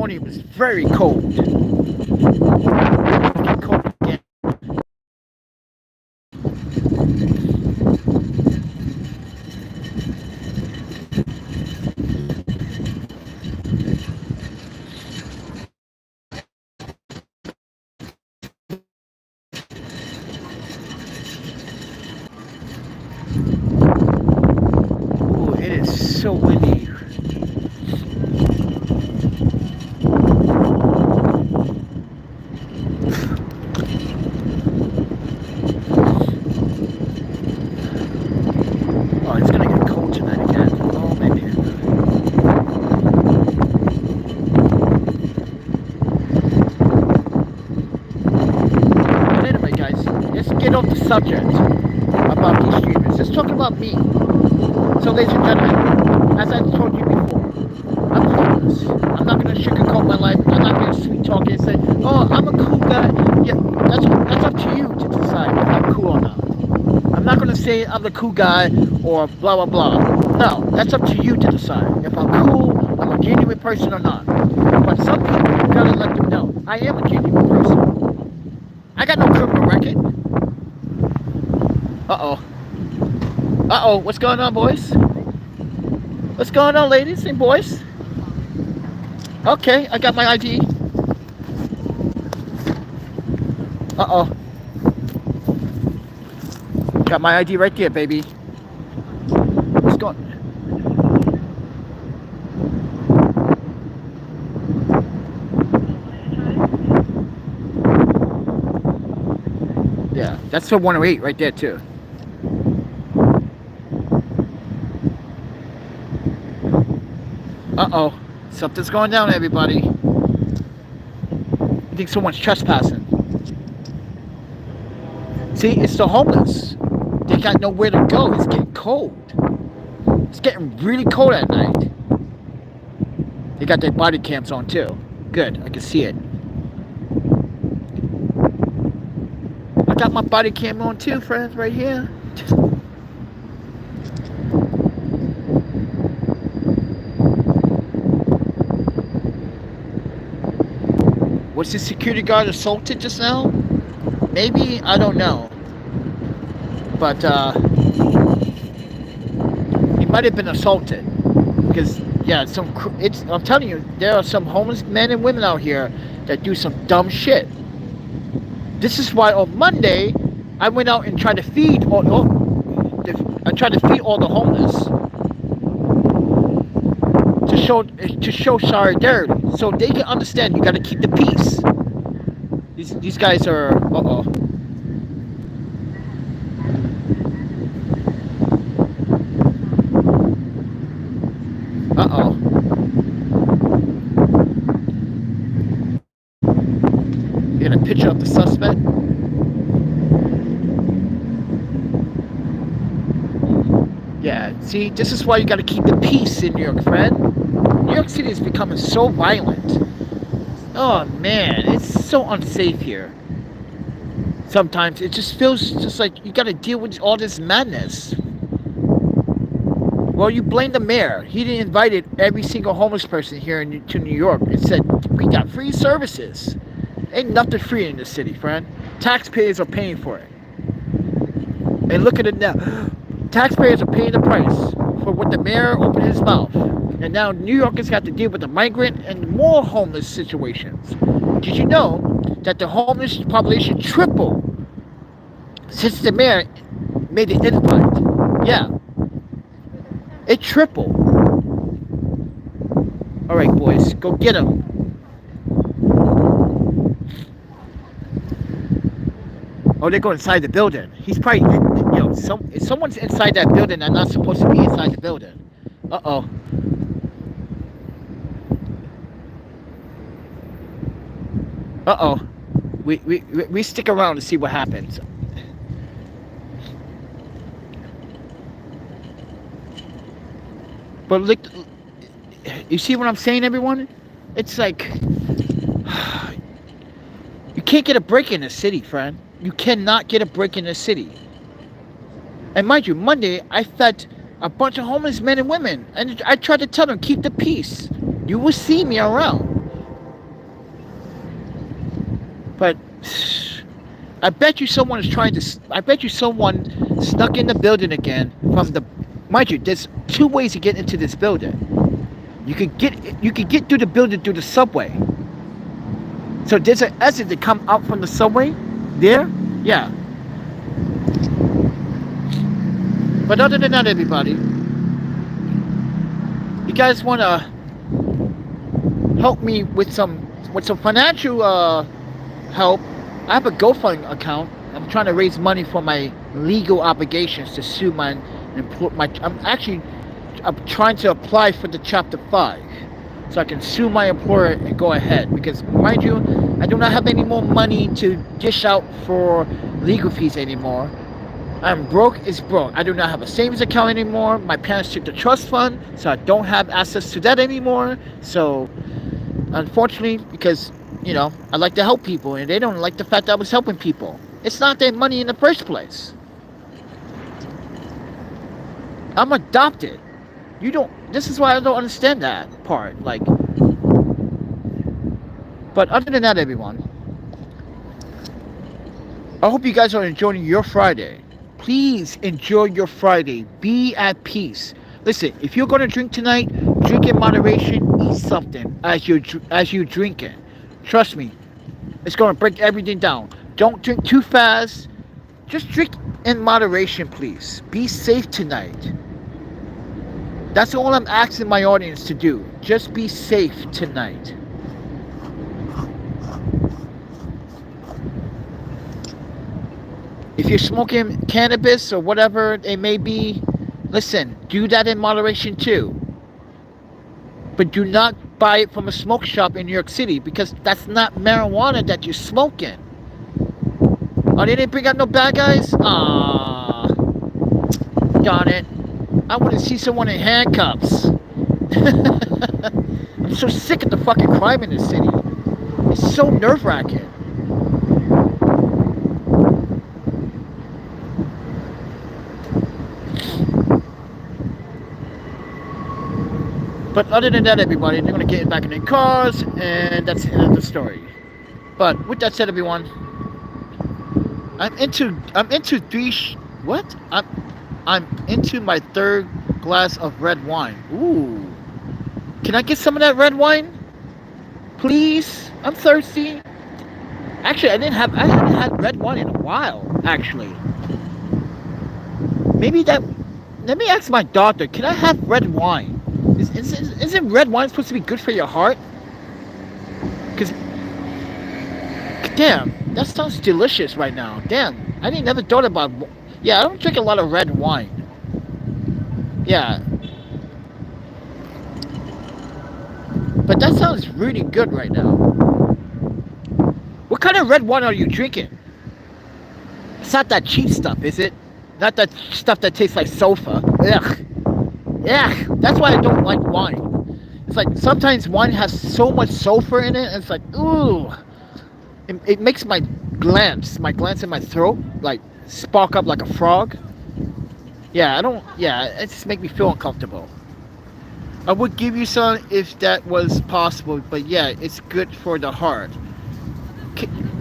It was very cold. Cold again. Ooh, it is so windy. subject about these streamers. Let's talk about me. So, ladies and gentlemen, as I told you before, I'm homeless. I'm not going to sugarcoat my life. I'm not going to sweet talk it and say, oh, I'm a cool guy. Yeah, that's up to you to decide if I'm cool or not. I'm not going to say I'm the cool guy or blah, blah, blah. No, that's up to you to decide if I'm cool, I'm a genuine person or not. But some people, you got to let them know, I am a genuine person. I got no criminal record. Uh-oh. Uh-oh, what's going on, boys? What's going on, ladies and boys? Okay, I got my ID. Uh-oh. Got my ID right there, baby. What's going on? Yeah, that's for 108 right there, too. Uh-oh. Something's going down, everybody. I think someone's trespassing. See, it's the homeless. They got nowhere to go. It's getting cold. It's getting really cold at night. They got their body cams on, too. Good, I can see it. I got my body cam on, too, friends, right here. Was the security guard assaulted just now? Maybe, I don't know. But he might have been assaulted. Because, yeah, I'm telling you, there are some homeless men and women out here that do some dumb shit. This is why on Monday, I went out and tried to feed all the homeless. To show solidarity, so they can understand you got to keep the peace. These guys are uh-oh. Uh-oh. You got a picture of the suspect? Yeah, see, this is why you got to keep the peace in New York, friend. New York City is becoming so violent. Oh man, it's so unsafe here. Sometimes it just feels just like you got to deal with all this madness. Well, you blame the mayor. He didn't invite every single homeless person here to New York and said, we got free services. Ain't nothing free in this city, friend. Taxpayers are paying for it. And look at it now. Taxpayers are paying the price for what the mayor opened his mouth. And now New Yorkers have to deal with the migrant and more homeless situations. Did you know that the homeless population tripled since the mayor made the invite? Yeah. It tripled. All right, boys, go get them. Oh, they go inside the building. He's probably, if someone's inside that building, they're not supposed to be inside the building. Uh-oh. Uh-oh. We stick around to see what happens. But look, you see what I'm saying, everyone? It's like, you can't get a break in the city, friend. You cannot get a break in the city. And mind you, Monday, I fed a bunch of homeless men and women. And I tried to tell them, keep the peace. You will see me around. But I bet you someone snuck in the building again from the, mind you, there's two ways to get into this building. You could get through the building through the subway. So there's an exit to come out from the subway there. Yeah. But other than that, everybody, you guys want to help me with some financial help? I have a GoFundMe account. I'm trying to raise money for my legal obligations to sue I'm trying to apply for the Chapter 5 so I can sue my employer and go ahead, because mind you, I do not have any more money to dish out for legal fees anymore. I'm broke is broke. I do not have a savings account anymore. My parents took the trust fund, so I don't have access to that anymore. So, unfortunately, because, I like to help people, and they don't like the fact that I was helping people. It's not their money in the first place. I'm adopted. This is why I don't understand that part. But other than that, everyone, I hope you guys are enjoying your Friday. Please enjoy your Friday. Be at peace. Listen, if you're going to drink tonight, drink in moderation. Eat something as you drink it. Trust me, it's going to break everything down. Don't drink too fast. Just drink in moderation, please. Be safe tonight. That's all I'm asking my audience to do. Just be safe tonight. If you're smoking cannabis or whatever it may be, listen, do that in moderation too. But do not buy it from a smoke shop in New York City, because that's not marijuana that you're smoking. Oh, they didn't bring out no bad guys? Ah, darn it. I want to see someone in handcuffs. I'm so sick of the fucking crime in this city. It's so nerve-wracking. But other than that, everybody, they're going to get back in their cars, and that's the end of the story. But with that said, everyone, I'm into my third glass of red wine. Ooh. Can I get some of that red wine? Please? I'm thirsty. Actually, I haven't had red wine in a while, actually. Let me ask my doctor, can I have red wine? Isn't red wine supposed to be good for your heart? Because, damn, that sounds delicious right now. Damn, I didn't never thought about. Yeah, I don't drink a lot of red wine. Yeah, but that sounds really good right now. What kind of red wine are you drinking? It's not that cheap stuff, is it? Not that stuff that tastes like sofa. Ugh. Yeah, that's why I don't like wine. It's like sometimes wine has so much sulfur in it, and it's like, ooh. It makes my glands in my throat, like, spark up like a frog. Yeah, it just makes me feel uncomfortable. I would give you some if that was possible, but yeah, it's good for the heart.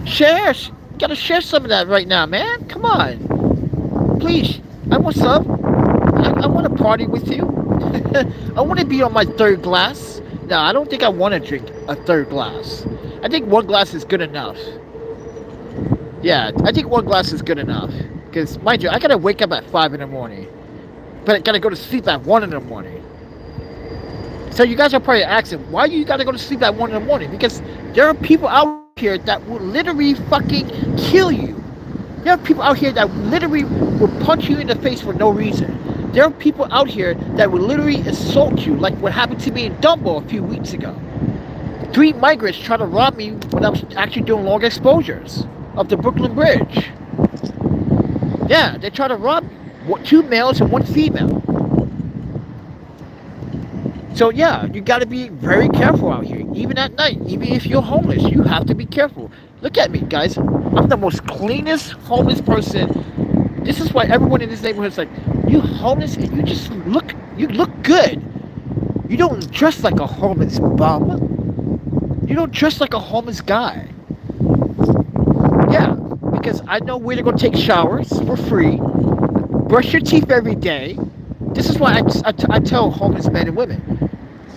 Share! You gotta share some of that right now, man. Come on. Please, I want some. I want to party with you. I want to be on my third glass. No, I don't think I want to drink a third glass. I think one glass is good enough. Yeah, I think one glass is good enough. Because, mind you, I gotta wake up at 5 in the morning. But I gotta go to sleep at 1 in the morning. So you guys are probably asking, why you gotta go to sleep at 1 in the morning? Because there are people out here that will literally fucking kill you. There are people out here that literally will punch you in the face for no reason. There are people out here that will literally assault you, like what happened to me in Dumbo a few weeks ago. 3 migrants tried to rob me when I was actually doing long exposures of the Brooklyn Bridge. Yeah, they tried to rob me. 2 males and 1 female. So yeah, you got to be very careful out here. Even at night, even if you're homeless, you have to be careful. Look at me, guys. I'm the most cleanest homeless person. This is why everyone in this neighborhood is like, you homeless and you look good. You don't dress like a homeless bum. You don't dress like a homeless guy. Yeah, because I know where to go take showers for free. Brush your teeth every day. This is why I tell homeless men and women,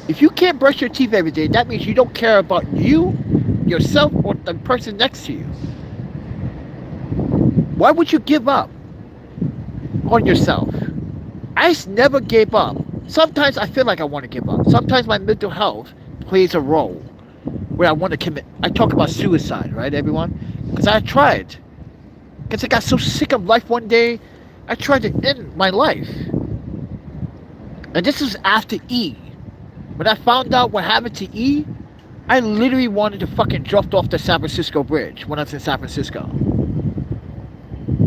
if you can't brush your teeth every day, that means you don't care about you, yourself, or the person next to you. Why would you give up on yourself? I never gave up. Sometimes I feel like I want to give up. Sometimes my mental health plays a role where I want to commit. I talk about suicide, right, everyone? Because I tried. Because I got so sick of life one day, I tried to end my life. And this was after E. When I found out what happened to E, I literally wanted to fucking jump off the San Francisco bridge when I was in San Francisco.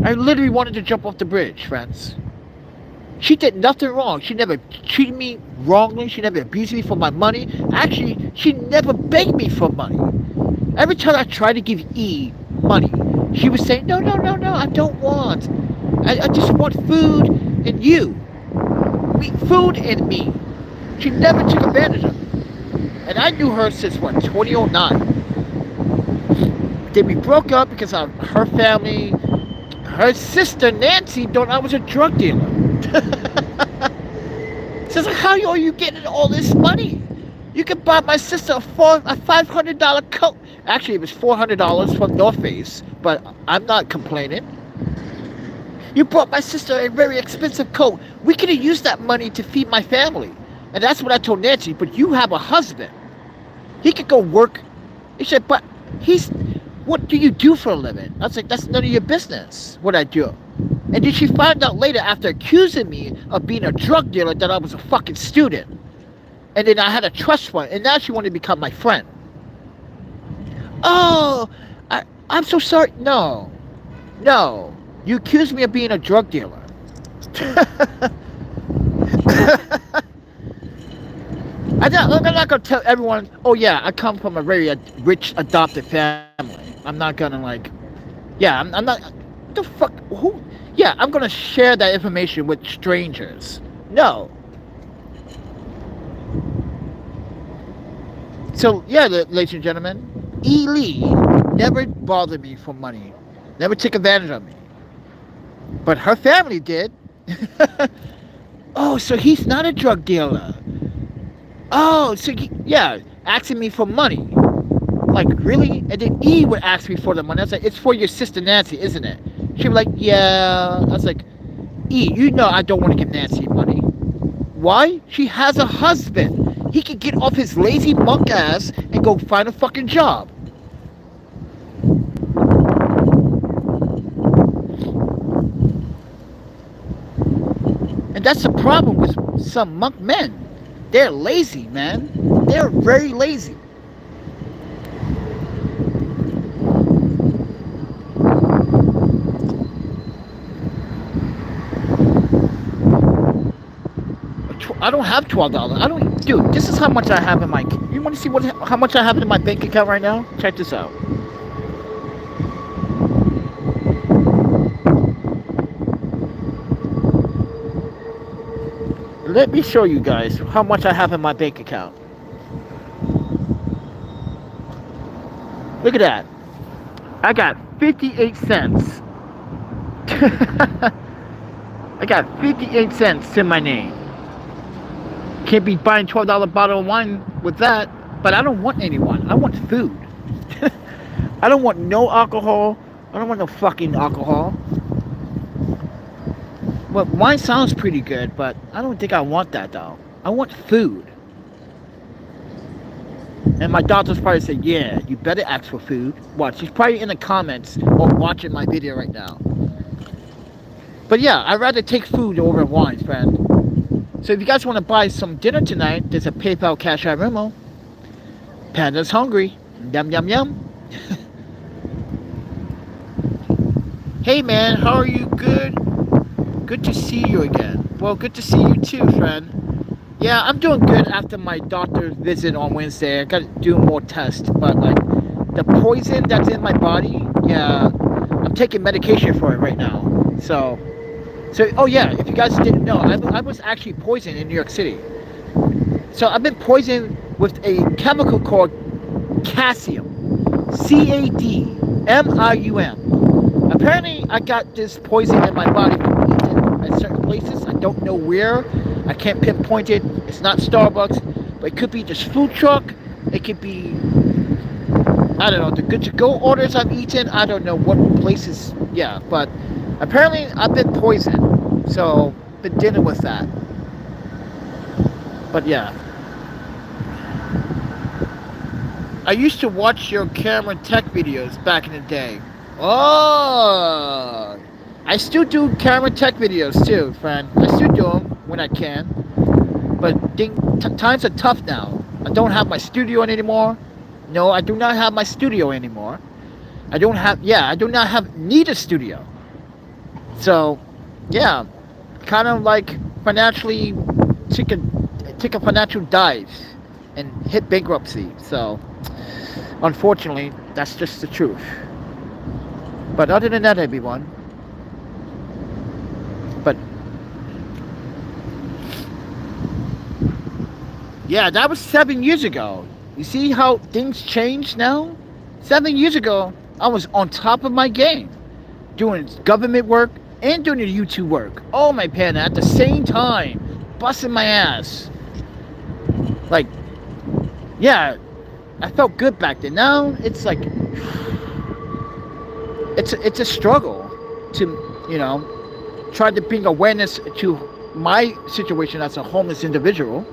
I literally wanted to jump off the bridge, friends. She did nothing wrong. She never treated me wrongly. She never abused me for my money. Actually, she never begged me for money. Every time I tried to give E money, she would say, no, I don't want. I just want food and you. Food and me. She never took advantage of me. And I knew her since, 2009. Then we broke up because of her family. Her sister, Nancy, thought I was a drug dealer. Says, how are you getting all this money? You could buy my sister a $500 coat. Actually, it was $400 from North Face, but I'm not complaining. You bought my sister a very expensive coat. We could have used that money to feed my family. And that's what I told Nancy, but you have a husband. He could go work. He said, but what do you do for a living? I was like, that's none of your business, what I do. And then she found out later, after accusing me of being a drug dealer, that I was a fucking student. And then I had a trust fund, and now she wanted to become my friend. Oh, I'm so sorry. No. You accused me of being a drug dealer. I'm not going to tell everyone, oh yeah, I come from a very rich adopted family. I'm not going to I'm not, what the fuck, who? Yeah, I'm going to share that information with strangers. No. So, yeah, ladies and gentlemen, E. Lee never bothered me for money. Never took advantage of me. But her family did. Oh, so he's not a drug dealer. Oh, so asking me for money. Like, really? And then E would ask me for the money. I was like, it's for your sister Nancy, isn't it? She'd be like, yeah. I was like, E, you know I don't want to give Nancy money. Why? She has a husband. He could get off his lazy monk ass and go find a fucking job. And that's the problem with some monk men. They're lazy, man. They're very lazy. I don't have $12. Dude, this is how much I have in my... You want to see how much I have in my bank account right now? Check this out. Let me show you guys how much I have in my bank account. Look at that. I got 58 cents. I got 58 cents in my name. Can't be buying $12 bottle of wine with that. But I don't want anyone. I want food. I don't want no alcohol. I don't want no fucking alcohol. Well, wine sounds pretty good, but I don't think I want that though. I want food. And my daughter's probably saying, yeah, you better ask for food. Watch, she's probably in the comments or watching my video right now. But yeah, I'd rather take food over wine, friend. So if you guys want to buy some dinner tonight, there's a PayPal, Cash App, Venmo. Panda's hungry. Yum, yum, yum. Hey man, how are you? Good? Good to see you again. Well, good to see you too, friend. Yeah, I'm doing good after my doctor's visit on Wednesday. I gotta do more tests, but like the poison that's in my body, yeah, I'm taking medication for it right now. So, oh yeah, if you guys didn't know, I was actually poisoned in New York City. So I've been poisoned with a chemical called cadmium. C-A-D-M-I-U-M. Apparently, I got this poison in my body from eating at certain places. I don't know where. I can't pinpoint it. It's not Starbucks, but it could be this food truck. It could be, I don't know, the good-to-go orders I've eaten. I don't know what places. Yeah, but apparently I've been poisoned. So, been dealing with that. But yeah. I used to watch your camera tech videos back in the day. Oh, I still do camera tech videos too, friend. I still do them when I can. But times are tough now. I don't have my studio anymore. No, I do not have my studio anymore. I do not need a studio. So, yeah, kind of like financially take a financial dive and hit bankruptcy. So, unfortunately, that's just the truth. But other than that, everyone, but yeah, that was 7 years ago. You see how things change now? 7 years ago, I was on top of my game, doing government work and doing the YouTube work. Oh my panda, at the same time, busting my ass. Like, yeah, I felt good back then. Now it's like it's a struggle to try to bring awareness to my situation as a homeless individual.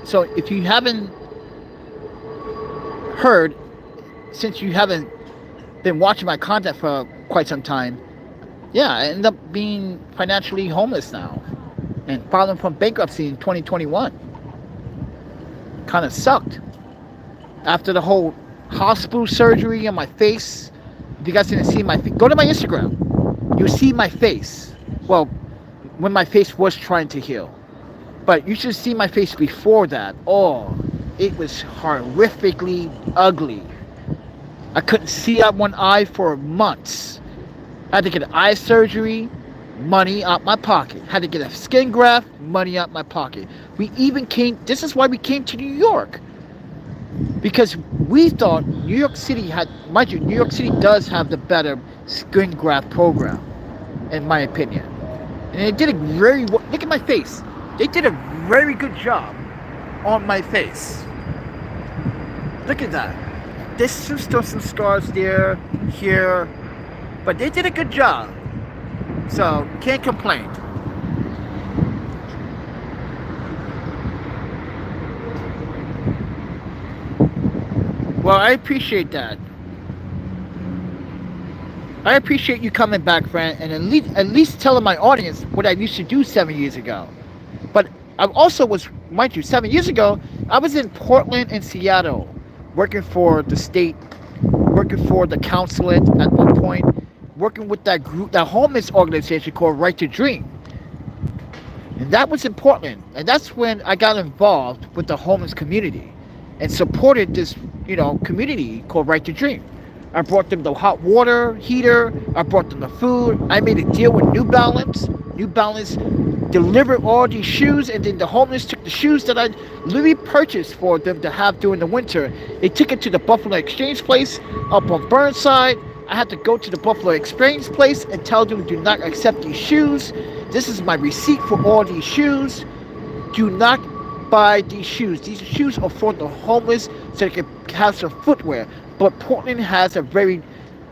So if you haven't heard, since you haven't been watching my content for quite some time, yeah, I ended up being financially homeless now and filing from bankruptcy in 2021. Kind of sucked. After the whole hospital surgery on my face, if you guys didn't see my face, go to my Instagram. You'll see my face. Well, when my face was trying to heal. But you should see my face before that. Oh, it was horrifically ugly. I couldn't see out one eye for months. I had to get eye surgery, money out my pocket. Had to get a skin graft, money out my pocket. This is why we came to New York. Because we thought New York City mind you, New York City does have the better skin graft program, in my opinion. And they did look at my face. They did a very good job on my face. Look at that. There's still some scars there, here, but they did a good job. So, can't complain. Well, I appreciate that. I appreciate you coming back, friend, and at least telling my audience what I used to do 7 years ago. But I also was, mind you, 7 years ago, I was in Portland and Seattle, working for the state, working for the consulate at one point, working with that group, that homeless organization called Right to Dream. And that was in Portland. And that's when I got involved with the homeless community and supported this, community called Right to Dream. I brought them the hot water heater. I brought them the food. I made a deal with New Balance. New Balance delivered all these shoes, and then the homeless took the shoes that I literally purchased for them to have during the winter. They took it to the Buffalo Exchange place up on Burnside. I had to go to the Buffalo Exchange place and tell them, do not accept these shoes. This is my receipt for all these shoes. Do not buy these shoes. These shoes are for the homeless so they can have some footwear. But Portland has a very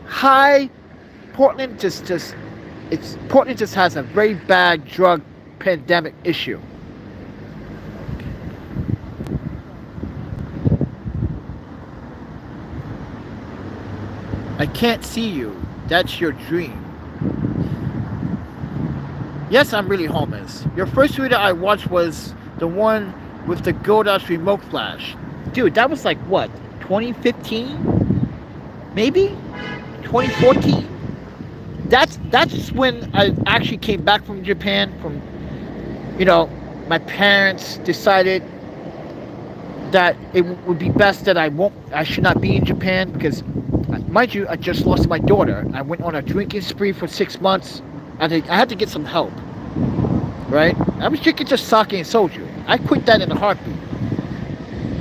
high, Portland just has a very bad drug pandemic issue. I can't see you. That's your dream. Yes, I'm really homeless. Your first video I watched was the one with the GoDaddy remote flash. Dude, that was like what? 2015? Maybe? 2014? That's when I actually came back from Japan. My parents decided that it would be best that I should not be in Japan because, mind you, I just lost my daughter. I went on a drinking spree for 6 months. I had to get some help, right? I was drinking just sake and soju. I quit that in a heartbeat.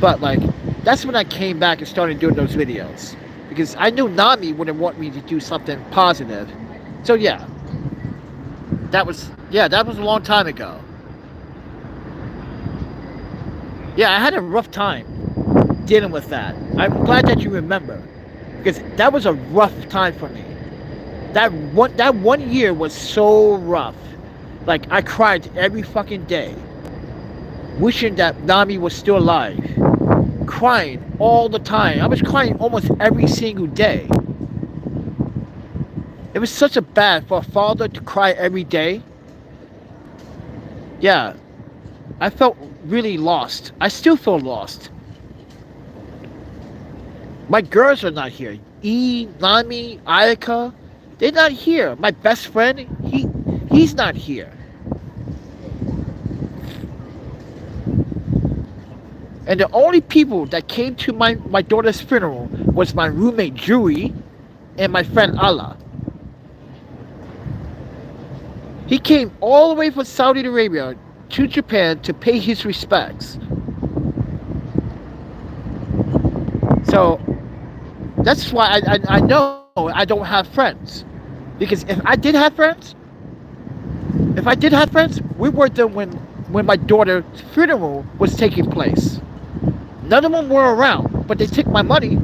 But that's when I came back and started doing those videos because I knew Nami wouldn't want me to do something positive. So yeah, that was a long time ago. Yeah, I had a rough time dealing with that. I'm glad that you remember because that was a rough time for me. That one year was so rough. I cried every fucking day, wishing that Nami was still alive. Crying all the time. I was crying almost every single day. It was such a bad for a father to cry every day. Yeah, I felt really lost. I still feel lost. My girls are not here. Nami, Ayaka, they're not here. My best friend, he's not here. And the only people that came to my daughter's funeral was my roommate Julie and my friend Allah. He came all the way from Saudi Arabia to Japan to pay his respects. So that's why I know I don't have friends. Because if I did have friends, we were there when my daughter's funeral was taking place. None of them were around, but they took my money.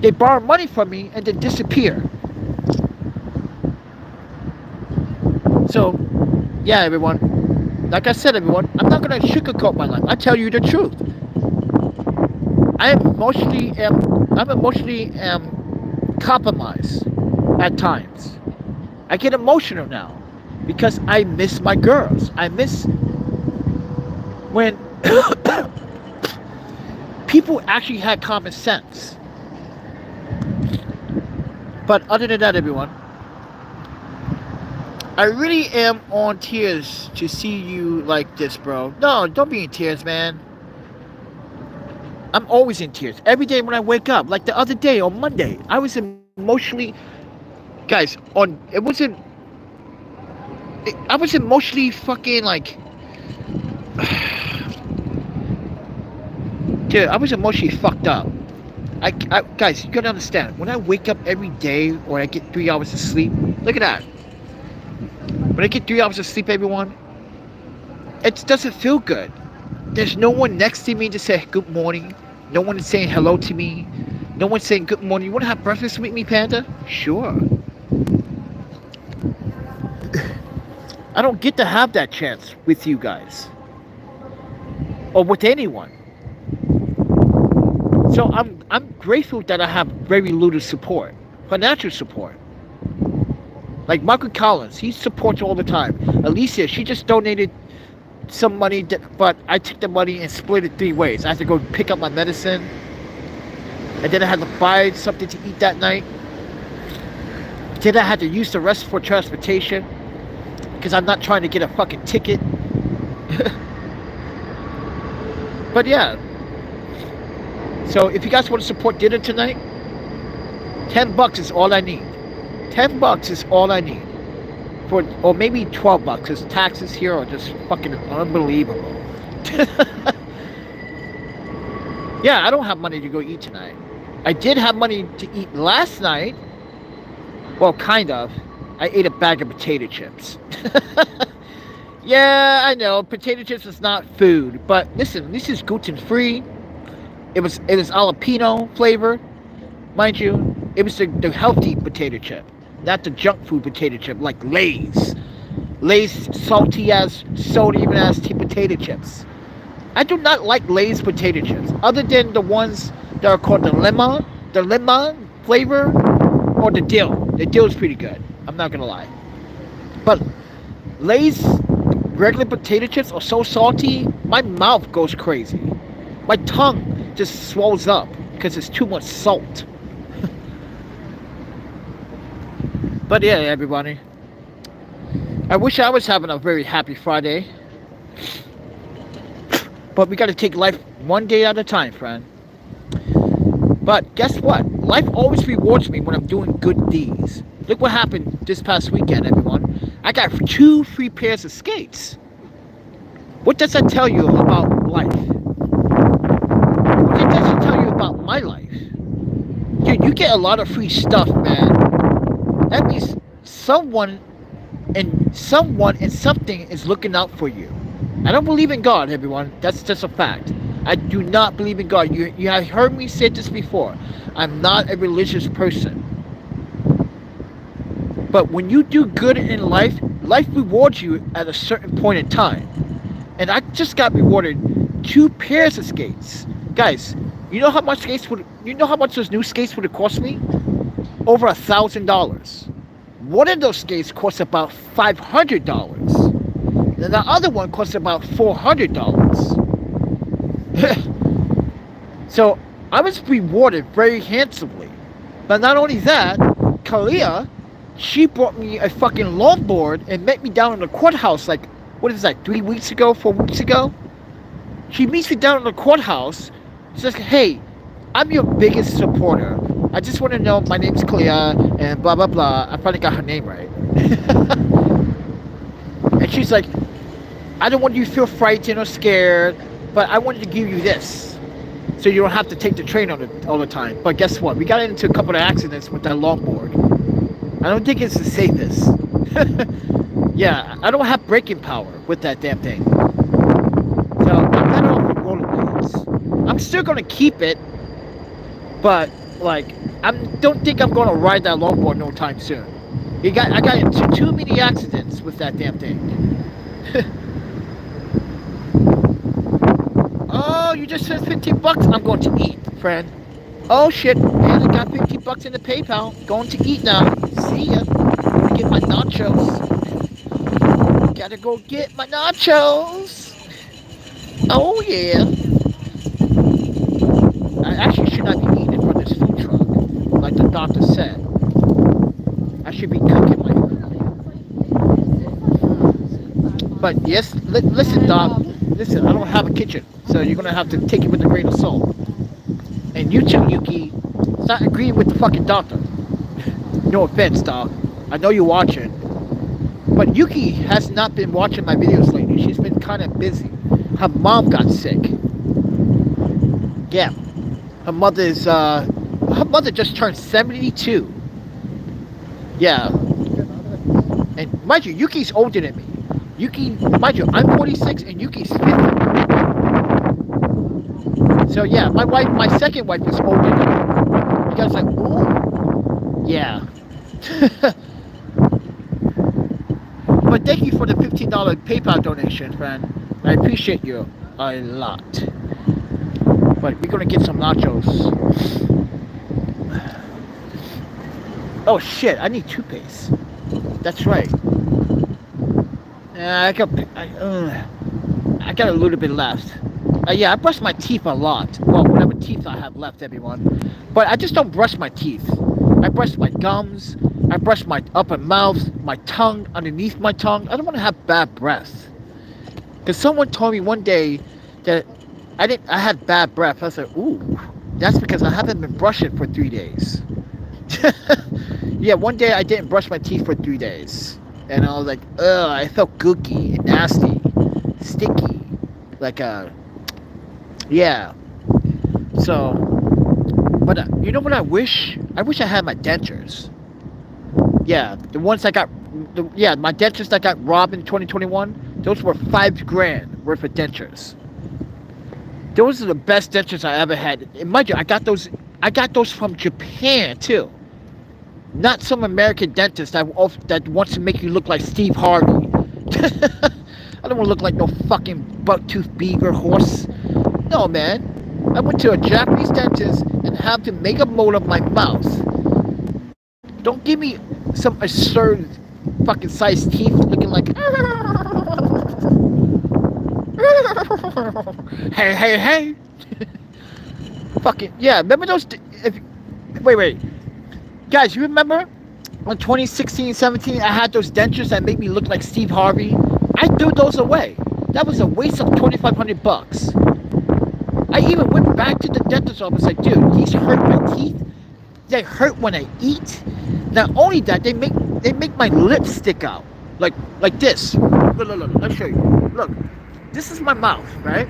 They borrowed money from me and then disappear. So, yeah, everyone. Like I said, everyone, I'm not gonna sugarcoat my life. I tell you the truth. I'm emotionally compromised at times. I get emotional now because I miss my girls. I miss when people actually had common sense. But other than that, everyone, I really am on tears to see you like this, bro. No, don't be in tears, man. I'm always in tears. Every day when I wake up, like the other day on Monday, I was emotionally, guys, I was emotionally fucking like, dude, I was emotionally fucked up. Guys, you gotta understand, when I wake up every day or I get 3 hours of sleep, look at that. When I get 3 hours of sleep, everyone, it doesn't feel good. There's no one next to me to say good morning. No one is saying hello to me. No one's saying good morning. You want to have breakfast with me, Panda? Sure. I don't get to have that chance with you guys. Or with anyone. So I'm grateful that I have very little support. Financial support. Like Michael Collins, he supports all the time. Alicia, she just donated some money, but I took the money and split it 3 ways. I had to go pick up my medicine, and then I had to buy something to eat that night. Then I had to use the rest for transportation, because I'm not trying to get a fucking ticket. But yeah. So if you guys want to support dinner tonight, $10 is all I need. $10 is all I need. Or maybe $12, because taxes here are just fucking unbelievable. Yeah, I don't have money to go eat tonight. I did have money to eat last night. Well, kind of. I ate a bag of potato chips. Yeah, I know, potato chips is not food, but listen, this is gluten-free. It is jalapeno flavor, mind you. It was the healthy potato chip, not the junk food potato chip like Lay's. Lay's salty as sodium as potato chips. I do not like Lay's potato chips, other than the ones that are called the lemon flavor, or the dill. The dill is pretty good. I'm not gonna lie. But Lay's regular potato chips are so salty, my mouth goes crazy. My tongue just swells up because it's too much salt. But yeah, everybody, I wish I was having a very happy Friday. But we gotta take life one day at a time, friend. But guess what? Life always rewards me when I'm doing good deeds. Look what happened this past weekend, everyone. I got 2 free pairs of skates. What does that tell you about life? What does that tell you about my life? Dude, you get a lot of free stuff, man. That means someone and something is looking out for you. I don't believe in God, everyone. That's just a fact. I do not believe in God. You have heard me say this before. I'm not a religious person. But when you do good in life, life rewards you at a certain point in time. And I just got rewarded 2 pairs of skates. Guys, you know how much those new skates would have cost me? Over $1,000. One of those skates cost about $500. And the other one cost about $400. So I was rewarded very handsomely. But not only that, Kalia, she brought me a fucking longboard and met me down in the courthouse like, what is that, 3 weeks ago, 4 weeks ago? She meets me down in the courthouse. She says, hey, I'm your biggest supporter. I just want to know my name's Kalia and blah, blah, blah. I finally got her name right. And she's like, I don't want you to feel frightened or scared, but I wanted to give you this so you don't have to take the train all the time. But guess what? We got into a couple of accidents with that longboard. I don't think it's the safest. Yeah, I don't have braking power with that damn thing. So I'm better off with rollerblades. I'm still gonna keep it, but like, I don't think I'm gonna ride that longboard no time soon. I got into too many accidents with that damn thing. Oh, you just said 15 bucks? I'm going to eat, friend. Oh shit, man, I got 50 bucks in the PayPal. Going to eat now. See ya. Gonna get my nachos. Gotta go get my nachos. Oh yeah. I actually should not be eating from this food truck, like the doctor said. I should be cooking my food. But yes, listen, Doc. Listen, I don't have a kitchen, so you're gonna have to take it with a grain of salt. And you too, Yuki, start agreeing with the fucking doctor. No offense, Doc. I know you're watching. But Yuki has not been watching my videos lately. She's been kind of busy. Her mom got sick. Yeah. Her mother just turned 72. Yeah. And mind you, Yuki's older than me. Yuki, mind you, I'm 46 and Yuki's 50. So yeah, my second wife is older than me. You guys like, ooh. Yeah. But thank you for the $15 PayPal donation, friend. I appreciate you a lot. But we're gonna get some nachos. Oh shit, I need toothpaste. That's right. I got a little bit left. Yeah, I brush my teeth a lot. Well, whatever teeth I have left, everyone. But I just don't brush my teeth. I brush my gums. I brush my upper mouth, my tongue, underneath my tongue. I don't want to have bad breath. Because someone told me one day that I had bad breath. I said, ooh, that's because I haven't been brushing for 3 days. Yeah, one day I didn't brush my teeth for 3 days. And I was like, ugh, I felt gooky and nasty, sticky. Like, yeah. So, but you know what I wish? I wish I had my dentures. Yeah, the ones I got, my dentures that got robbed in 2021, those were $5,000 worth of dentures. Those are the best dentures I ever had. And mind you, I got those from Japan too. Not some American dentist that wants to make you look like Steve Harvey. I don't want to look like no fucking buck-toothed beaver horse. No, man. I went to a Japanese dentist and had to make a mold of my mouth. Don't give me some absurd fucking sized teeth looking like hey. Fucking yeah, remember those wait. Guys, you remember in 2016, 17 I had those dentures that made me look like Steve Harvey? I threw those away. That was a waste of $2,500. I even went back to the dentist's office like, dude, these hurt my teeth. They hurt when I eat. Not only that, they make my lips stick out. Like this. Look, let me show you. Look. This is my mouth, right?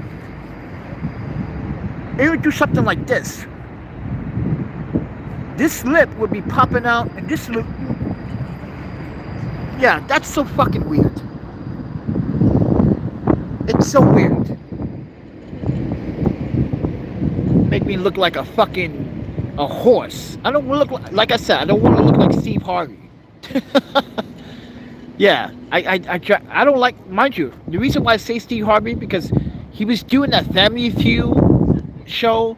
It would do something like this. This lip would be popping out, and this lip... Yeah, that's so fucking weird. It's so weird. Make me look like a horse. I don't want to look like I said, I don't want to look like Steve Harvey. Yeah, I don't like, mind you, the reason why I say Steve Harvey, because he was doing that Family Feud show,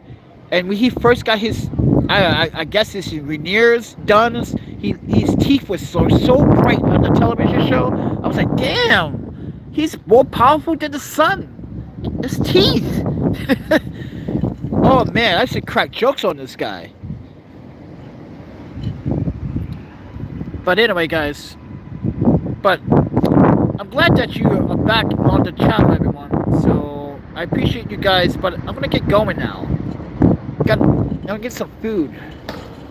and when he first got his, I guess his veneers done, his teeth was so bright on the television show. I was like, damn, he's more powerful than the sun. His teeth. Oh man, I should crack jokes on this guy. But anyway, guys. But I'm glad that you are back on the channel, everyone. So I appreciate you guys, but I'm gonna get going now. I'm gonna get some food.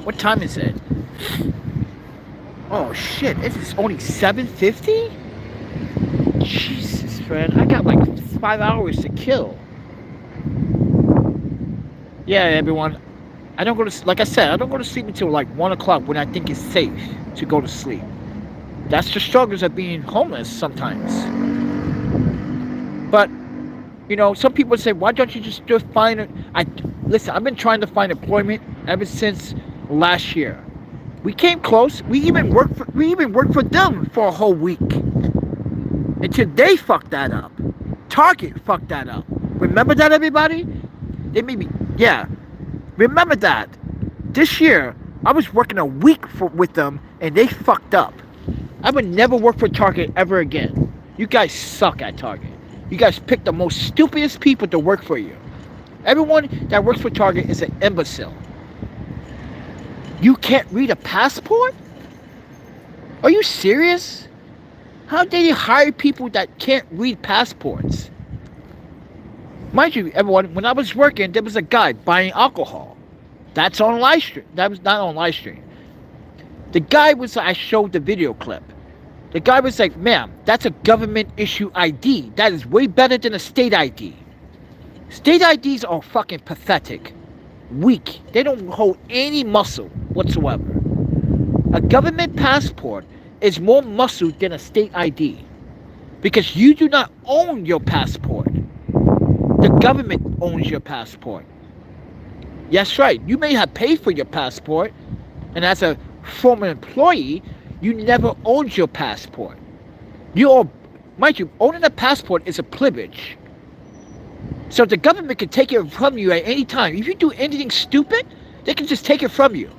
What time is it? Oh shit! It's only 7:50. Jesus, friend, I got like 5 hours to kill. Yeah, everyone. I don't go to, like I said, I don't go to sleep until like 1 o'clock when I think it's safe to go to sleep. That's the struggles of being homeless sometimes. But, you know, some people say, why don't you just find it? Listen, I've been trying to find employment ever since last year. We came close. We even worked for them for a whole week. Until they fucked that up. Target fucked that up. Remember that, everybody? They made me, yeah. Remember that. This year, I was working a week with them, and they fucked up. I would never work for Target ever again. You guys suck at Target. You guys pick the most stupidest people to work for you. Everyone that works for Target is an imbecile. You can't read a passport? Are you serious? How dare you hire people that can't read passports? Mind you, everyone, when I was working, there was a guy buying alcohol. That's on live stream. That was not on live stream. The guy was, I showed the video clip. The guy was like, ma'am, that's a government issue ID. That is way better than a state ID. State IDs are fucking pathetic. Weak. They don't hold any muscle whatsoever. A government passport is more muscle than a state ID. Because you do not own your passport. The government owns your passport. Yes, right. You may have paid for your passport, and as a former employee, you never owned your passport. Mind you, owning a passport is a privilege. So the government can take it from you at any time. If you do anything stupid, they can just take it from you.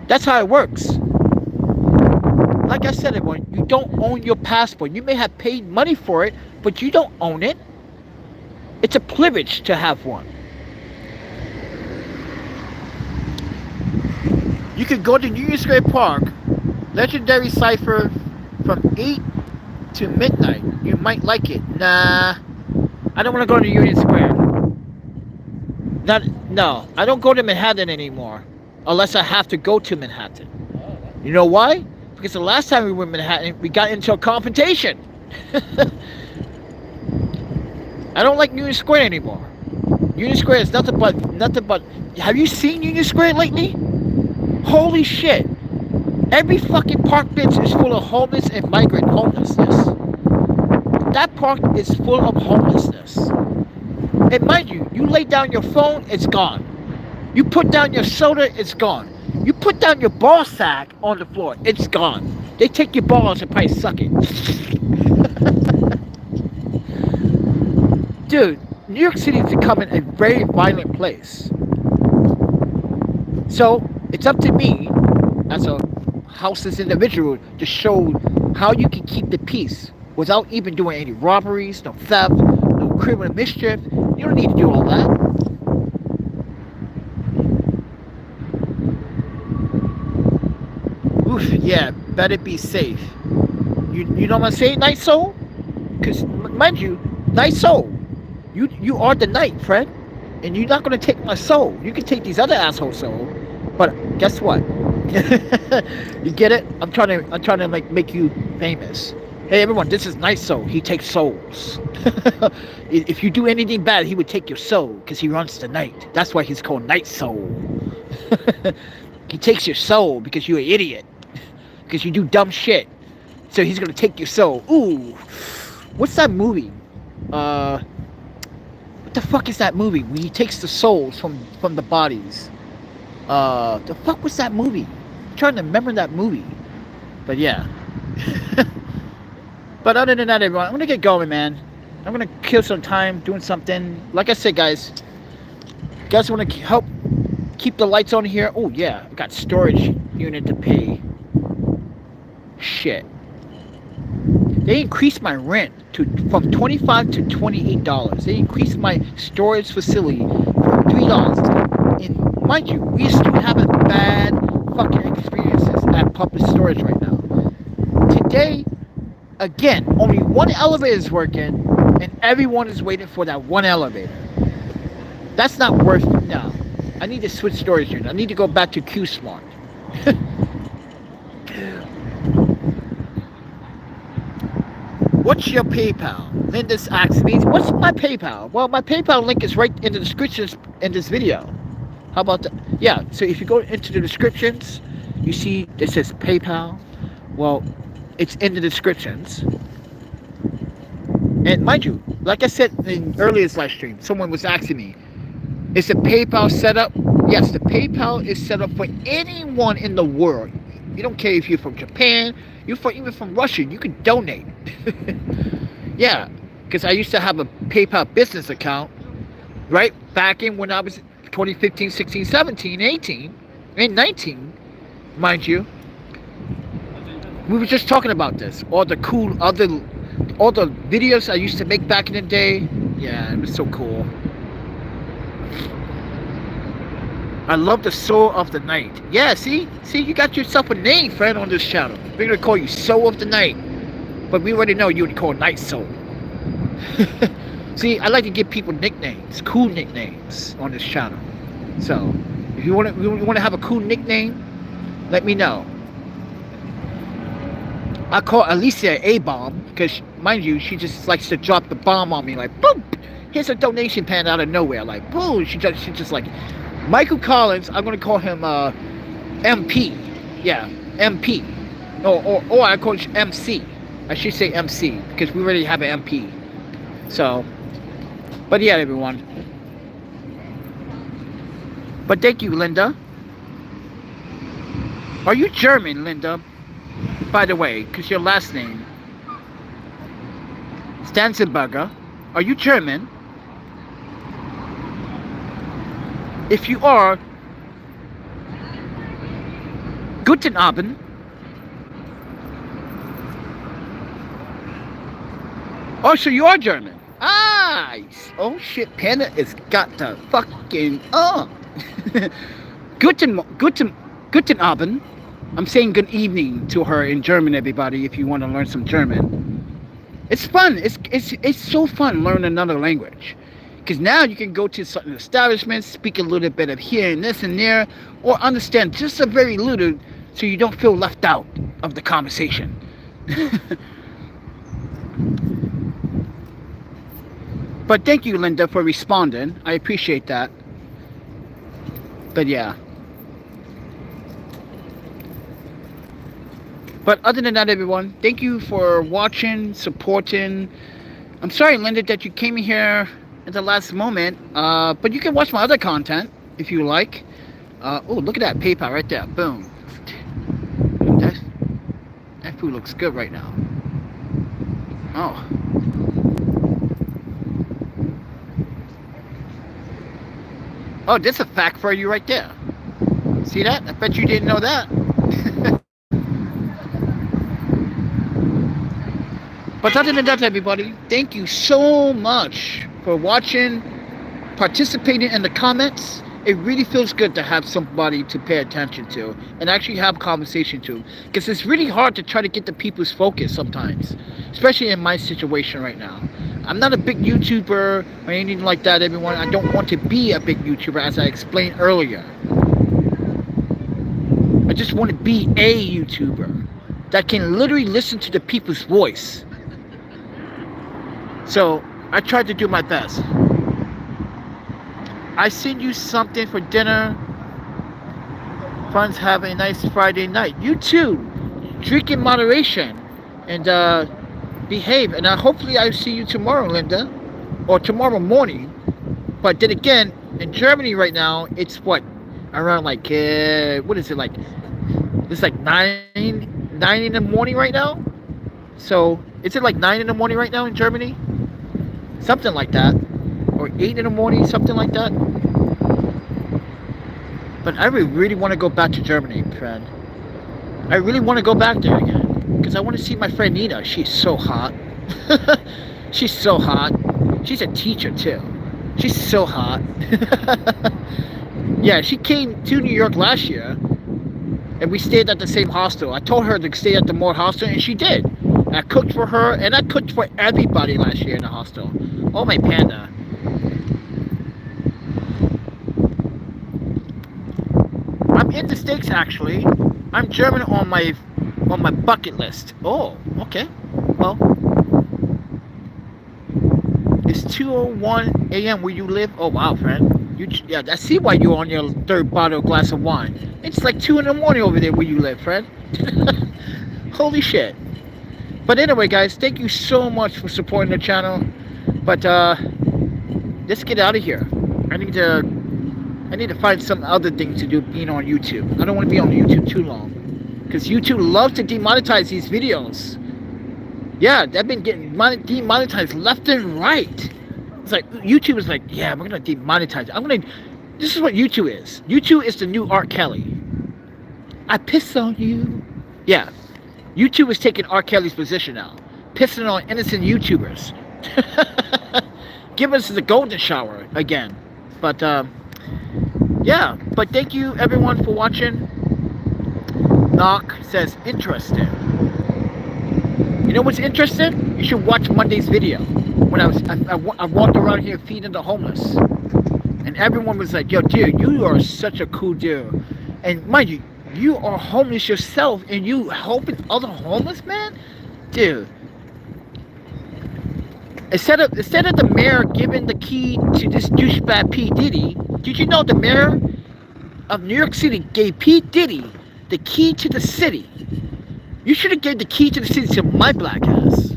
That's how it works. Like I said, everyone, you don't own your passport. You may have paid money for it, but you don't own it. It's a privilege to have one. You can go to Union Square Park, legendary cipher from 8 to midnight. You might like it. Nah, I don't want to go to Union Square. No, I don't go to Manhattan anymore, unless I have to go to Manhattan. You know why? Because the last time we were in Manhattan, we got into a confrontation. I don't like Union Square anymore. Union Square is nothing but. Have you seen Union Square lately? Holy shit! Every fucking park bench is full of homeless and migrant homelessness. That park is full of homelessness. And mind you, you lay down your phone, it's gone. You put down your soda, it's gone. You put down your ball sack on the floor, it's gone. They take your balls and probably suck it. Dude, New York City is becoming a very violent place. So, it's up to me, as a houseless individual, to show how you can keep the peace without even doing any robberies, no theft, no criminal mischief. You don't need to do all that. Oof, yeah, better be safe. You know what I'm saying, Night Soul? Because, mind you, Night Soul, you are the night, friend. And you're not going to take my soul. You can take these other assholes' soul. But guess what? You get it? I'm trying to like make you famous. Hey everyone, this is Night Soul. He takes souls. If you do anything bad, he would take your soul because he runs the night. That's why he's called Night Soul. He takes your soul because you're an idiot. Because you do dumb shit. So he's gonna take your soul. Ooh, what's that movie? What the fuck is that movie? When he takes the souls from the bodies. The fuck was that movie? I'm trying to remember that movie. But yeah. But other than that, everyone, I'm gonna get going, man. I'm gonna kill some time doing something. Like I said, guys, you guys want to help keep the lights on here? Oh yeah, I got storage unit to pay. Shit. They increased my rent from $25 to $28. They increased my storage facility from $3. And mind you, we still having bad fucking experiences at public storage right now. Today, again, only one elevator is working, and everyone is waiting for that one elevator. That's not worth it. No. I need to switch storage unit. I need to go back to Q-Smart. What's your PayPal? Linda's asked me, what's my PayPal? Well, my PayPal link is right in the descriptions in this video. How about that? Yeah, so if you go into the descriptions, you see it says PayPal. Well, it's in the descriptions. And mind you, like I said in earlier live stream, someone was asking me, is the PayPal set up? Yes, the PayPal is set up for anyone in the world. You don't care if you're from Japan, even from Russia, you can donate. Yeah, because I used to have a PayPal business account, right? Back in when I was 2015, 16, 17, 18, and 19, mind you. We were just talking about this. All the videos I used to make back in the day. Yeah, it was so cool. I love the Soul of the Night. Yeah, see, you got yourself a name, friend, on this channel. We're gonna call you Soul of the Night, but we already know you would call Night Soul. See, I like to give people nicknames, cool nicknames on this channel. So, if you want to have a cool nickname, let me know. I call Alicia A-Bomb because, mind you, she just likes to drop the bomb on me, like, boom, here's a donation pan out of nowhere, like, boom. She just like. Michael Collins, I'm going to call him MP. Yeah, MP. Or I call it MC. I should say MC because we already have an MP. So, but yeah, everyone. But thank you, Linda. Are you German, Linda? By the way, because your last name, Stanzenberger. Are you German? If you are, Guten Abend. Oh, so you are German. Ah, oh shit, Panda has got the fucking Guten Abend. I'm saying good evening to her in German, everybody, if you want to learn some German. It's fun. It's so fun learning another language. Because now you can go to certain establishments, speak a little bit of here and this and there, or understand just a very little so you don't feel left out of the conversation. But thank you, Linda, for responding. I appreciate that. But yeah. But other than that, everyone, thank you for watching, supporting. I'm sorry, Linda, that you came here at the last moment, but you can watch my other content if you like. Oh, look at that PayPal right there. Boom. That food looks good right now. Oh. Oh, that's a fact for you right there. See that? I bet you didn't know that. But other than that, everybody, thank you so much for watching, participating in the comments. It really feels good to have somebody to pay attention to and actually have conversation to, because it's really hard to try to get the people's focus sometimes, especially in my situation right now. I'm not a big YouTuber or anything like that, everyone. I don't want to be a big YouTuber, as I explained earlier. I just want to be a YouTuber that can literally listen to the people's voice. So I tried to do my best. I send you something for dinner. Friends, have a nice Friday night. You too. Drink in moderation and behave. And hopefully I'll see you tomorrow, Linda, or tomorrow morning. But then again, in Germany right now, it's what, around like what is it like? It's like 9 in the morning right now. So is it like 9 in the morning right now in Germany? Something like that, or 8 in the morning, something like that. But I really want to go back to Germany, friend. I really want to go back there again, because I want to see my friend Nina. She's so hot. She's so hot. She's a teacher too. She's so hot. Yeah, she came to New York last year, and we stayed at the same hostel. I told her to stay at the more hostel, and she did. I cooked for her, and I cooked for everybody last year in the hostel. Oh, my panda. I'm in the States, actually. I'm German on my bucket list. Oh, okay. Well, it's 2:01 a.m. where you live. Oh, wow, friend. Yeah, I see why you're on your third bottle glass of wine. It's like 2 in the morning over there where you live, friend. Holy shit. But anyway, guys, thank you so much for supporting the channel. But let's get out of here. I need to find some other thing to do being on YouTube. I don't want to be on YouTube too long, because YouTube loves to demonetize these videos. Yeah, they've been getting demonetized left and right. It's like YouTube is like, yeah, we're gonna demonetize it. This is what YouTube is. YouTube is the new R. Kelly. I piss on you. Yeah, YouTube is taking R. Kelly's position now, pissing on innocent YouTubers. Give us the golden shower again. But yeah, but thank you everyone for watching. Knock says interesting. You know what's interesting? You should watch Monday's video. When I walked around here feeding the homeless, and everyone was like, yo, dude, you are such a cool dude. And mind you, you are homeless yourself, and you helping other homeless, man? Dude. Instead of the mayor giving the key to this douchebag P. Diddy, did you know the mayor of New York City gave P. Diddy the key to the city? You should have gave the key to the city to my black ass.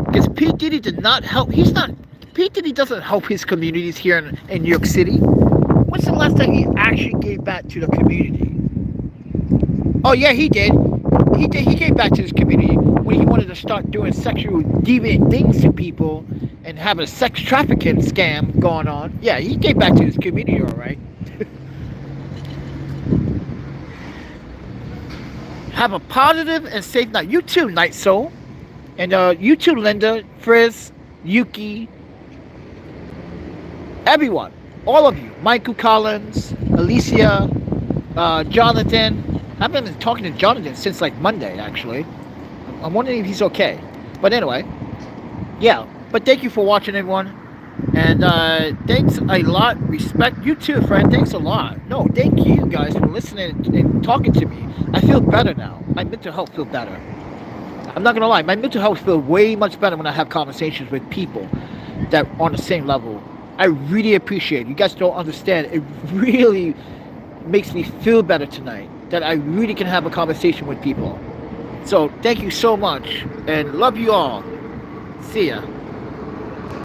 Because P. Diddy did not help. P. Diddy doesn't help his communities here in New York City. When's the last time he actually gave back to the community? Oh yeah, he did. He gave back to his community when he wanted to start doing sexual deviant things to people and having a sex trafficking scam going on. Yeah, he gave back to his community, all right. Have a positive and safe night. You too, Night Soul. And you too, Linda, Frizz, Yuki, everyone, all of you, Michael Collins, Alicia, Jonathan. I've been talking to Jonathan since like Monday, actually. I'm wondering if he's okay. But anyway, yeah. But thank you for watching, everyone. And thanks a lot. Respect. You too, friend. Thanks a lot. No, thank you guys for listening and talking to me. I feel better now. My mental health feels better. I'm not gonna lie, my mental health feels way much better when I have conversations with people that are on the same level. I really appreciate it. You guys don't understand. It really makes me feel better tonight that I really can have a conversation with people. So thank you so much, and love you all. See ya.